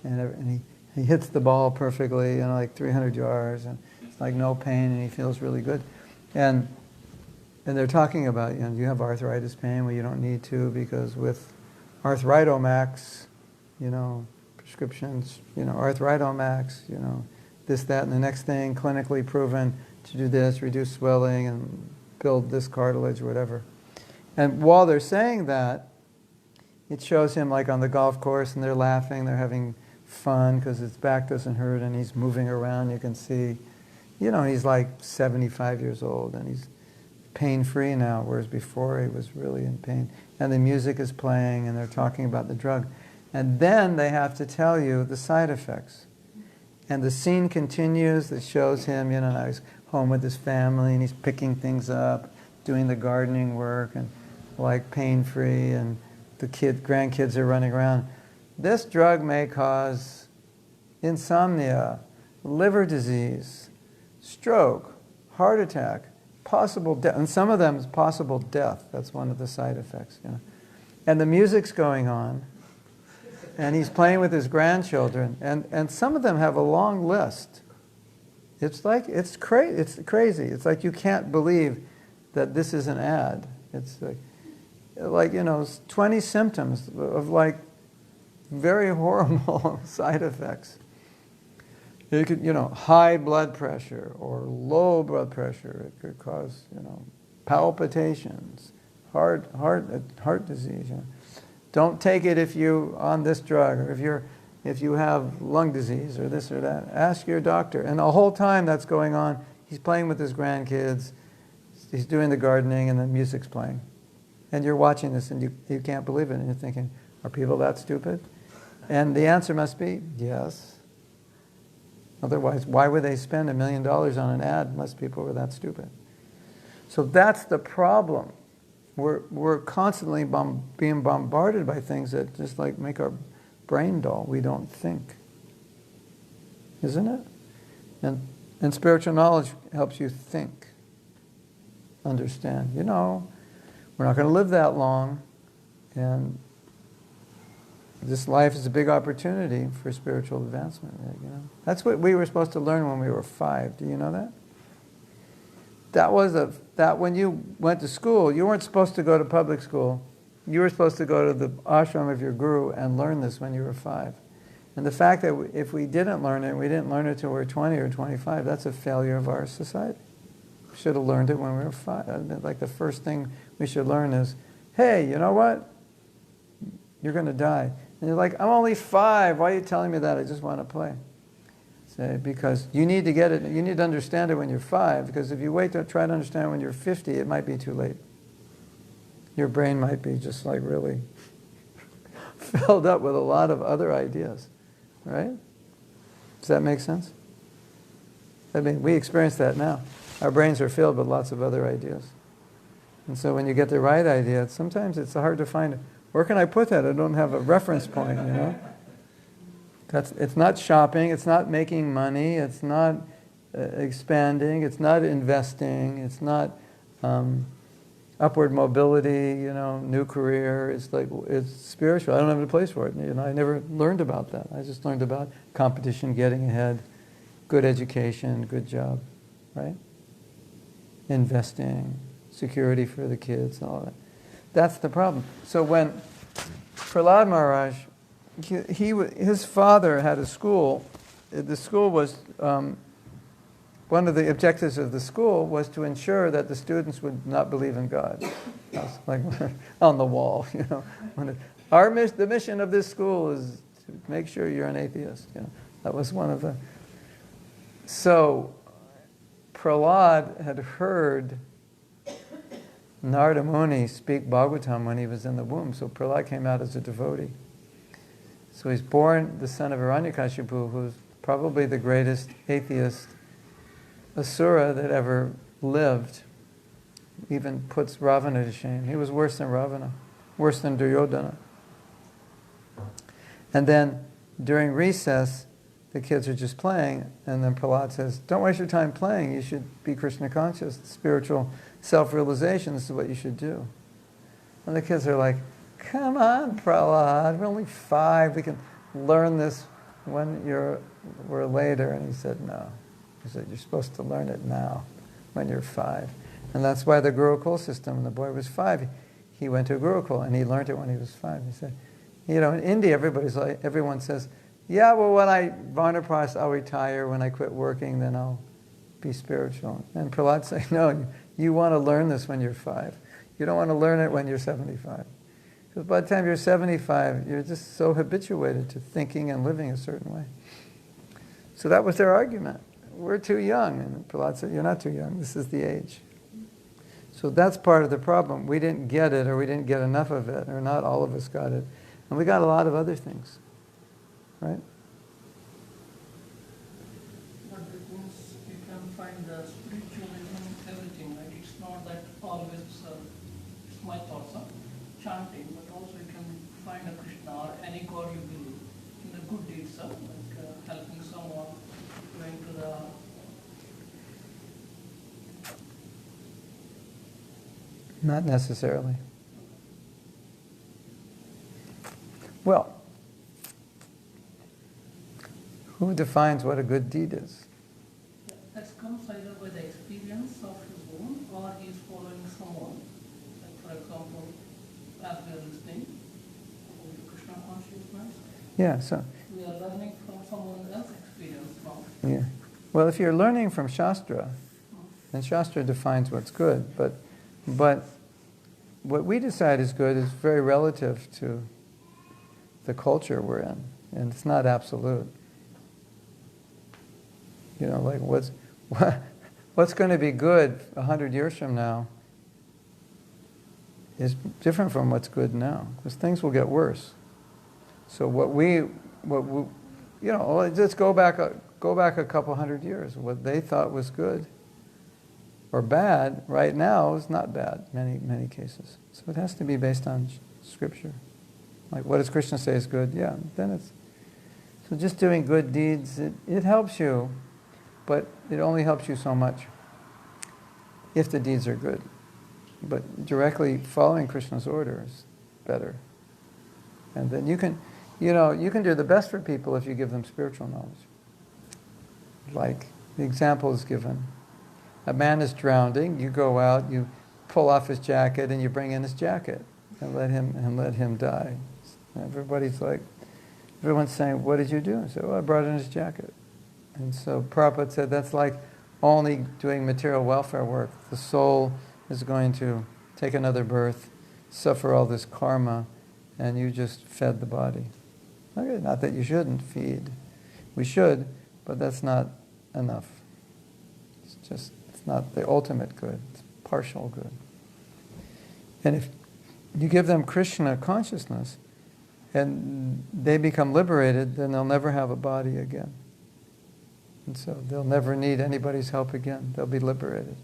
And he hits the ball perfectly, like 300 yards, and it's like no pain, and he feels really good. And they're talking about, do you have arthritis pain? Well, you don't need to, because with Arthritomax, prescriptions, Arthritomax, this, that, and the next thing, clinically proven to do this, reduce swelling, and build this cartilage or whatever. And while they're saying that, it shows him like on the golf course, and they're laughing, they're having fun because his back doesn't hurt, and he's moving around. You can see, he's like 75 years old, and he's pain-free now, whereas before he was really in pain. And the music is playing, and they're talking about the drug. And then they have to tell you the side effects. And the scene continues that shows him, now he's home with his family, and he's picking things up, doing the gardening work, and like pain-free, and the grandkids are running around. This drug may cause insomnia, liver disease, stroke, heart attack, possible death, and some of them is possible death. That's one of the side effects. And the music's going on, and he's playing with his grandchildren, and some of them have a long list. It's crazy. It's like you can't believe that this is an ad. It's like 20 symptoms of like very horrible side effects. It could, high blood pressure or low blood pressure. It could cause, palpitations, heart disease. Don't take it if you on this drug, or if you have lung disease or this or that. Ask your doctor. And the whole time that's going on, he's playing with his grandkids, he's doing the gardening, and the music's playing. And you're watching this, and you can't believe it, and you're thinking, are people that stupid? And the answer must be yes. Otherwise, why would they spend $1 million on an ad unless people were that stupid? So that's the problem. We're constantly being bombarded by things that just like make our brain dull. We don't think. Isn't it? And spiritual knowledge helps you think, understand. We're not going to live that long, and this life is a big opportunity for spiritual advancement. That's what we were supposed to learn when we were 5. Do you know that? That when you went to school, you weren't supposed to go to public school. You were supposed to go to the ashram of your guru and learn this when you were 5. And the fact that if we didn't learn it, we didn't learn it till we were 20 or 25, that's a failure of our society. We should have learned it when we were 5. Like the first thing we should learn is, hey, you know what? You're going to die. And you're like, I'm only 5. Why are you telling me that? I just want to play. Say, because you need to get it, you need to understand it when you're 5, because if you wait to try to understand it when you're 50, it might be too late. Your brain might be just like really filled up with a lot of other ideas, right? Does that make sense? I mean, we experience that now. Our brains are filled with lots of other ideas. And so when you get the right idea, sometimes it's hard to find, where can I put that? I don't have a reference point, It's not shopping, it's not making money, it's not expanding, it's not investing, it's not upward mobility, new career. It's spiritual. I don't have a place for it. I never learned about that. I just learned about competition, getting ahead, good education, good job, right? Investing, security for the kids, all that. That's the problem. So when Prahlad Maharaj, his father had a school. The school was, one of the objectives of the school was to ensure that the students would not believe in God. That's like on the wall, The mission of this school is to make sure you're an atheist. That was one of the. So Prahlad had heard Narada Muni speak Bhagavatam when he was in the womb. So Prahlad came out as a devotee. So he's born the son of Hiranyakashipu, who's probably the greatest atheist asura that ever lived. Even puts Ravana to shame. He was worse than Ravana, worse than Duryodhana. And then during recess, the kids are just playing, and then Prahlad says, don't waste your time playing, you should be Krishna conscious, spiritual self-realization, this is what you should do. And the kids are like, come on, Prahlad, we're only 5, we can learn this when we're later. And he said, no. He said, you're supposed to learn it now, when you're 5. And that's why the Gurukul system, when the boy was 5, he went to a Gurukul, and he learned it when he was 5. He said, you know, in India, everyone says, yeah, well, when I Vanaprastha, I'll retire. When I quit working, then I'll be spiritual. And Prahlad said, no, you want to learn this when you're 5. You don't want to learn it when you're 75. Because by the time you're 75, you're just so habituated to thinking and living a certain way. So that was their argument. We're too young. And Prahlad said, you're not too young. This is the age. So that's part of the problem. We didn't get it, or we didn't get enough of it, or not all of us got it. And we got a lot of other things. Right? But it means you can find the spiritualism in everything, like it's not that always, it's my thoughts, chanting, but also you can find a Krishna or any God you believe in the good deeds, like helping someone, going to the... Not necessarily. Well, who defines what a good deed is? That comes either by the experience of his own, or he is following someone. Like for example, as we are listening to Krishna consciousness, Yeah, so... we are learning from someone else's experience now. Yeah. Well, if you're learning from Shastra, then Shastra defines what's good, but what we decide is good is very relative to the culture we're in, and it's not absolute. You know, like what's going to be good 100 years from now is different from what's good now, because things will get worse. So what we you know, just go back a couple hundred years. What they thought was good or bad right now is not bad in many cases. So it has to be based on scripture. Like, what does Krishna say is good? Yeah, then it's... So just doing good deeds, it helps you, but it only helps you so much if the deeds are good. But directly following Krishna's order is better. And then you can do the best for people if you give them spiritual knowledge. Like the example is given. A man is drowning, you go out, you pull off his jacket, and you bring in his jacket and let him die. Everyone's saying, what did you do? I said, well, I brought in his jacket. And so Prabhupada said, that's like only doing material welfare work. The soul is going to take another birth, suffer all this karma, and you just fed the body. Okay, not that you shouldn't feed. We should, but that's not enough. It's not the ultimate good. It's partial good. And if you give them Krishna consciousness, and they become liberated, then they'll never have a body again. And so they'll never need anybody's help again. They'll be liberated.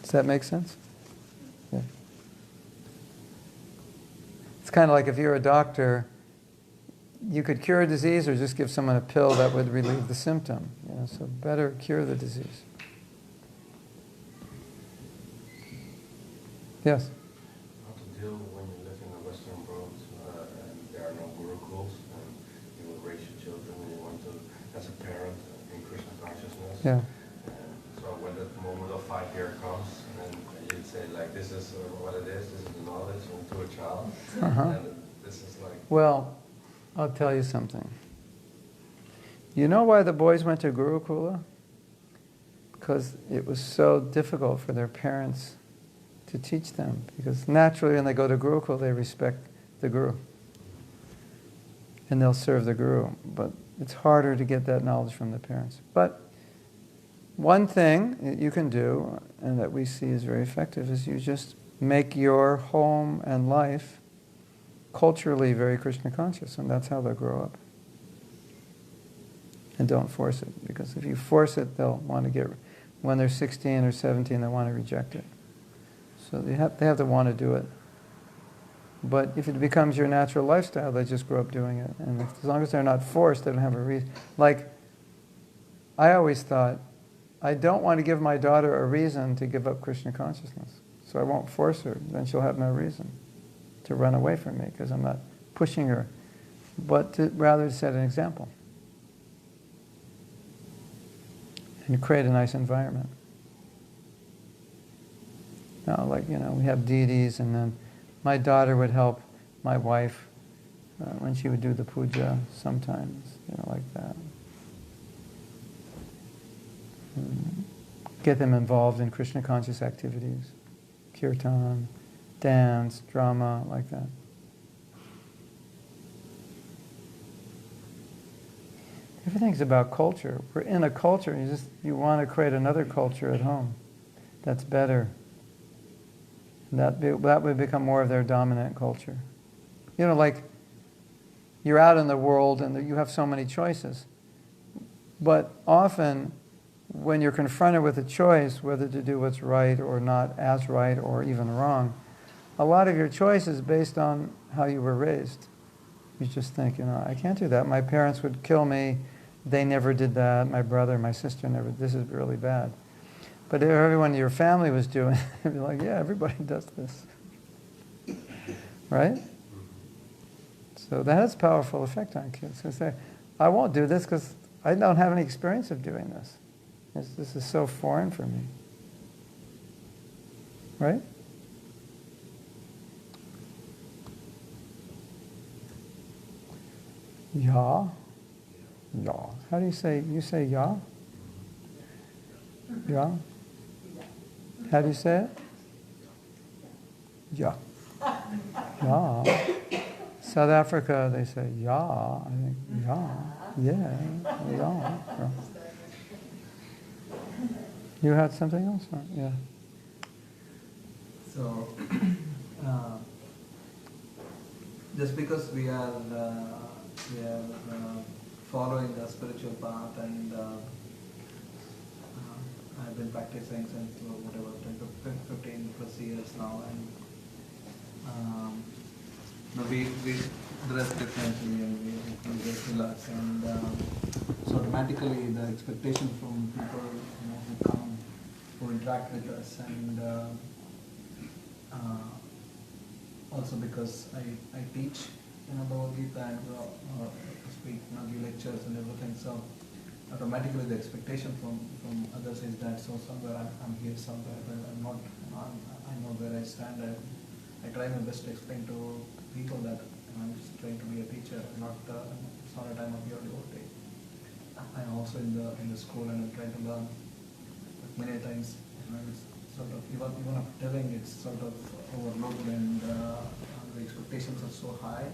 Does that make sense? Yeah. It's kind of like if you're a doctor, you could cure a disease or just give someone a pill that would relieve the symptom. You know, so better cure the disease. Yes? How to deal when you live in a Western world and there are no gurukuls and you will raise your children and you want to, as a parent, in Krishna consciousness. Yeah. So when the moment of 5-year comes and you'd say like, this is what it is, this is the knowledge, and to a child, and this is like... Well, I'll tell you something. You know why the boys went to Gurukula? Because it was so difficult for their parents to teach them. Because naturally when they go to Gurukula, they respect the Guru. And they'll serve the Guru. But it's harder to get that knowledge from the parents. But one thing that you can do, and that we see is very effective, is you just make your home and life culturally very Krishna conscious, and that's how they'll grow up. And don't force it, because if you force it, they'll want to when they're 16 or 17, they want to reject it. So they have to want to do it. But if it becomes your natural lifestyle, they just grow up doing it. And as long as they're not forced, they don't have a reason. Like, I always thought, I don't want to give my daughter a reason to give up Krishna consciousness. So I won't force her. Then she'll have no reason to run away from me because I'm not pushing her. But rather to set an example and create a nice environment. Now, like, we have deities, and then my daughter would help my wife when she would do the puja sometimes, like that. Get them involved in Krishna conscious activities, kirtan, dance, drama, like that. Everything's about culture. We're in a culture, you want to create another culture at home that's better. That would become more of their dominant culture. Like, you're out in the world and you have so many choices. But often, when you're confronted with a choice, whether to do what's right or not as right or even wrong, a lot of your choice is based on how you were raised. You just think, I can't do that. My parents would kill me. They never did that. My brother, my sister never. This is really bad. But if everyone in your family was doing it, you'd be like, yeah, everybody does this. Right? So that has a powerful effect on kids. They say, I won't do this because I don't have any experience of doing this. This is so foreign for me. Right? Ya. Ya. How do you say? You say ya? Ya? How do you say it? Ya. Ya. South Africa, they say ya. I think ya. Yeah. Ya. Ya. You had something else? Or? Yeah. So, just because we are following the spiritual path, and I've been practicing since whatever 15 plus years now, and we dress differently, and we get relaxed, and so automatically the expectation from people who come, who interact with us, and also because I teach Bhagavad Gita and speak, give lectures and everything, so automatically the expectation from others is that somewhere I'm here somewhere, but I'm not. I know where I stand. I try my best to explain to people that I'm just trying to be a teacher, it's not a time of your devotee. I'm also in the school and I'm trying to learn. But many times, it's sort of even after telling, it's sort of overlooked, and the expectations are so high.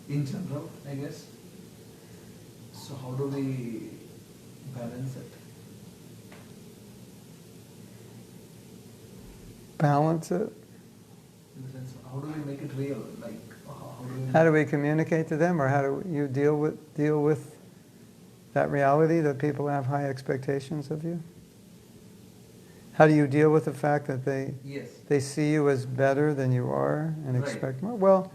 In general, I guess. So how do we balance it? Balance it? In the sense, how do we make it real? Like, how do we communicate to them, or how do you deal with that reality that people have high expectations of you? How do you deal with the fact that they see you as better than you are and expect more? Well,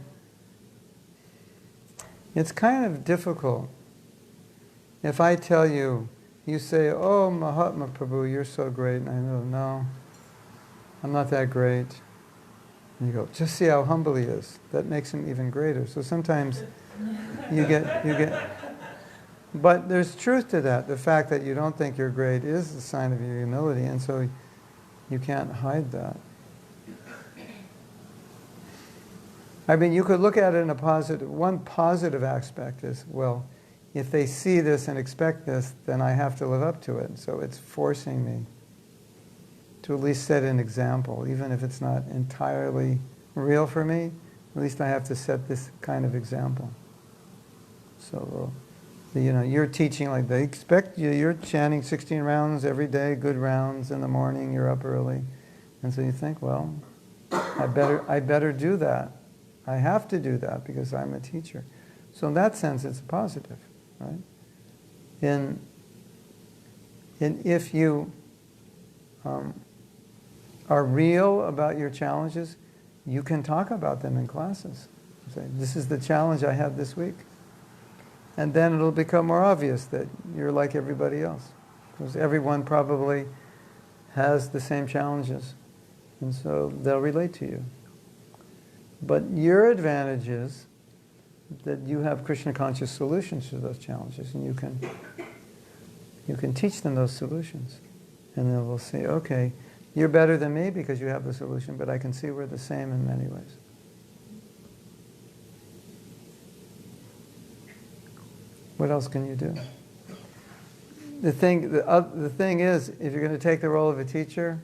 it's kind of difficult. If I tell you, you say, "Oh, Mahatma Prabhu, you're so great," and I know, no, I'm not that great. And you go, just see how humble he is. That makes him even greater. So sometimes you get. But there's truth to that. The fact that you don't think you're great is a sign of your humility, and so you can't hide that. I mean, you could look at it in a positive. One positive aspect is, well, if they see this and expect this, then I have to live up to it. So it's forcing me to at least set an example, even if it's not entirely real for me. At least I have to set this kind of example. So, you're teaching like they expect you. You're chanting 16 rounds every day, good rounds in the morning. You're up early, and so you think, well, I better do that. I have to do that because I'm a teacher. So in that sense, it's a positive, right? And if you are are real about your challenges, you can talk about them in classes. Say, this is the challenge I had this week. And then it'll become more obvious that you're like everybody else. Because everyone probably has the same challenges. And so they'll relate to you. But your advantage is that you have Krishna conscious solutions to those challenges, and you can teach them those solutions. And then they'll say, okay, you're better than me because you have the solution, but I can see we're the same in many ways. What else can you do? The thing is, if you're going to take the role of a teacher,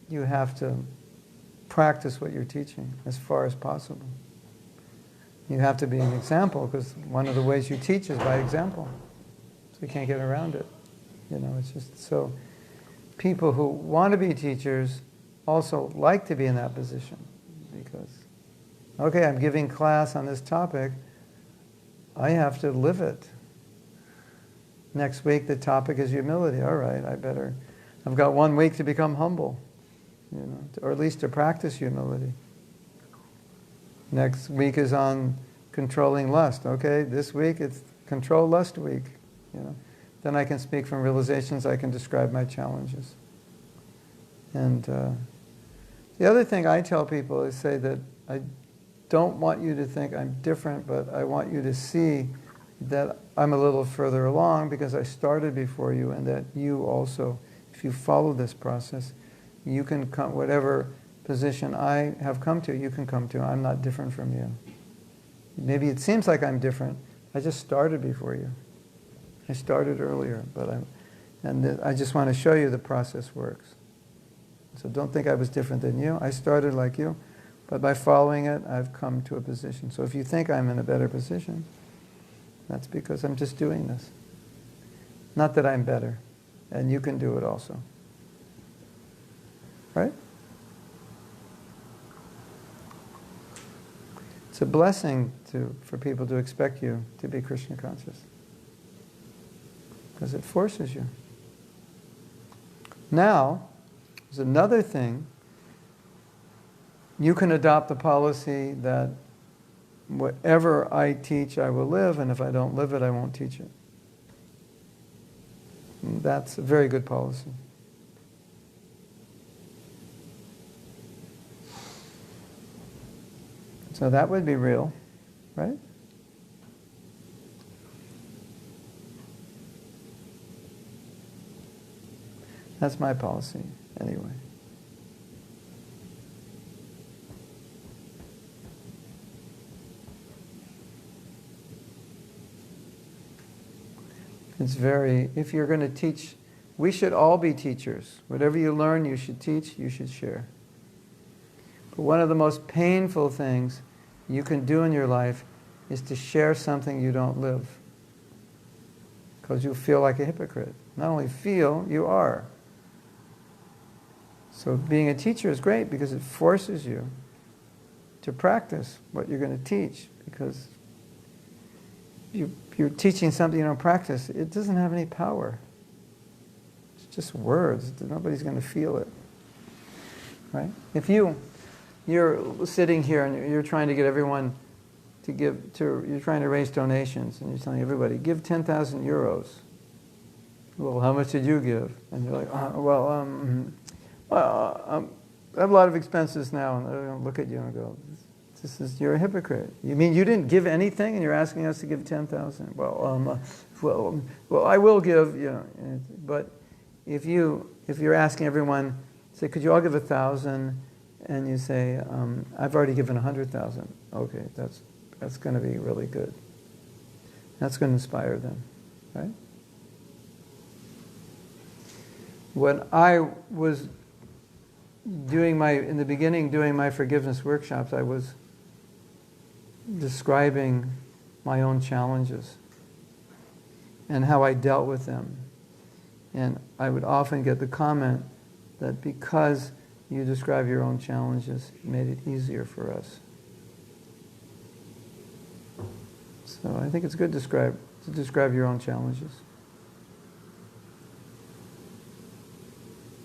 you have to practice what you're teaching as far as possible. You have to be an example, because one of the ways you teach is by example. So you can't get around it. It's just so. People who want to be teachers also like to be in that position, because, okay, I'm giving class on this topic, I have to live it. Next week the topic is humility. All right, I've got 1 week to become humble, or at least to practice humility. Next week is on controlling lust. Okay, this week it's control lust week. Then I can speak from realizations, I can describe my challenges. And the other thing I tell people is say that I don't want you to think I'm different, but I want you to see that I'm a little further along because I started before you, and that you also, if you follow this process, you can come, whatever position I have come to, you can come to. I'm not different from you. Maybe it seems like I'm different. I just started before you. I started earlier, I just want to show you the process works. So don't think I was different than you. I started like you, but by following it, I've come to a position. So if you think I'm in a better position, that's because I'm just doing this. Not that I'm better, and you can do it also. Right? It's a blessing for people to expect you to be Krishna conscious, because it forces you. Now, there's another thing. You can adopt the policy that whatever I teach, I will live, and if I don't live it, I won't teach it. And that's a very good policy. So that would be real, right? That's my policy, anyway. It's if you're going to teach, we should all be teachers. Whatever you learn, you should teach, you should share. But one of the most painful things you can do in your life is to share something you don't live. Because you feel like a hypocrite. Not only feel, you are. So being a teacher is great because it forces you to practice what you're going to teach. Because you're teaching something you don't practice, it doesn't have any power. It's just words. Nobody's going to feel it. Right? If you're sitting here and you're trying to get everyone you're trying to raise donations, and you're telling everybody, give 10,000 euros. Well, how much did you give? And you're like, I have a lot of expenses now. And they're going to look at you and go, you're a hypocrite. You mean you didn't give anything and you're asking us to give 10,000? Well, I will give, But if you're asking everyone, say, could you all give 1,000? And you say, I've already given 100,000. Okay, that's going to be really good. That's going to inspire them, right? When I was in the beginning doing my forgiveness workshops, I was describing my own challenges and how I dealt with them. And I would often get the comment that because you describe your own challenges, it made it easier for us. So I think it's good to describe your own challenges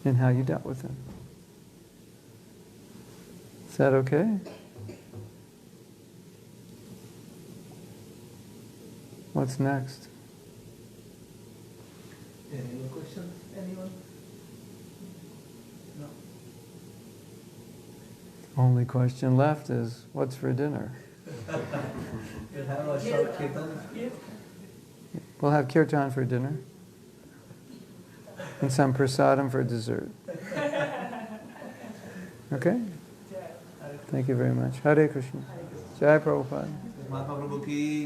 and how you dealt with them. that okay? What's next? Any other questions? Anyone? No? Only question left is, what's for dinner? We'll have a short kirtan. We'll have kirtan for dinner. And some prasadam for dessert. Okay? Thank you very much. Hare Krishna. Jai Prabhupada. Mahatma Prabhu ki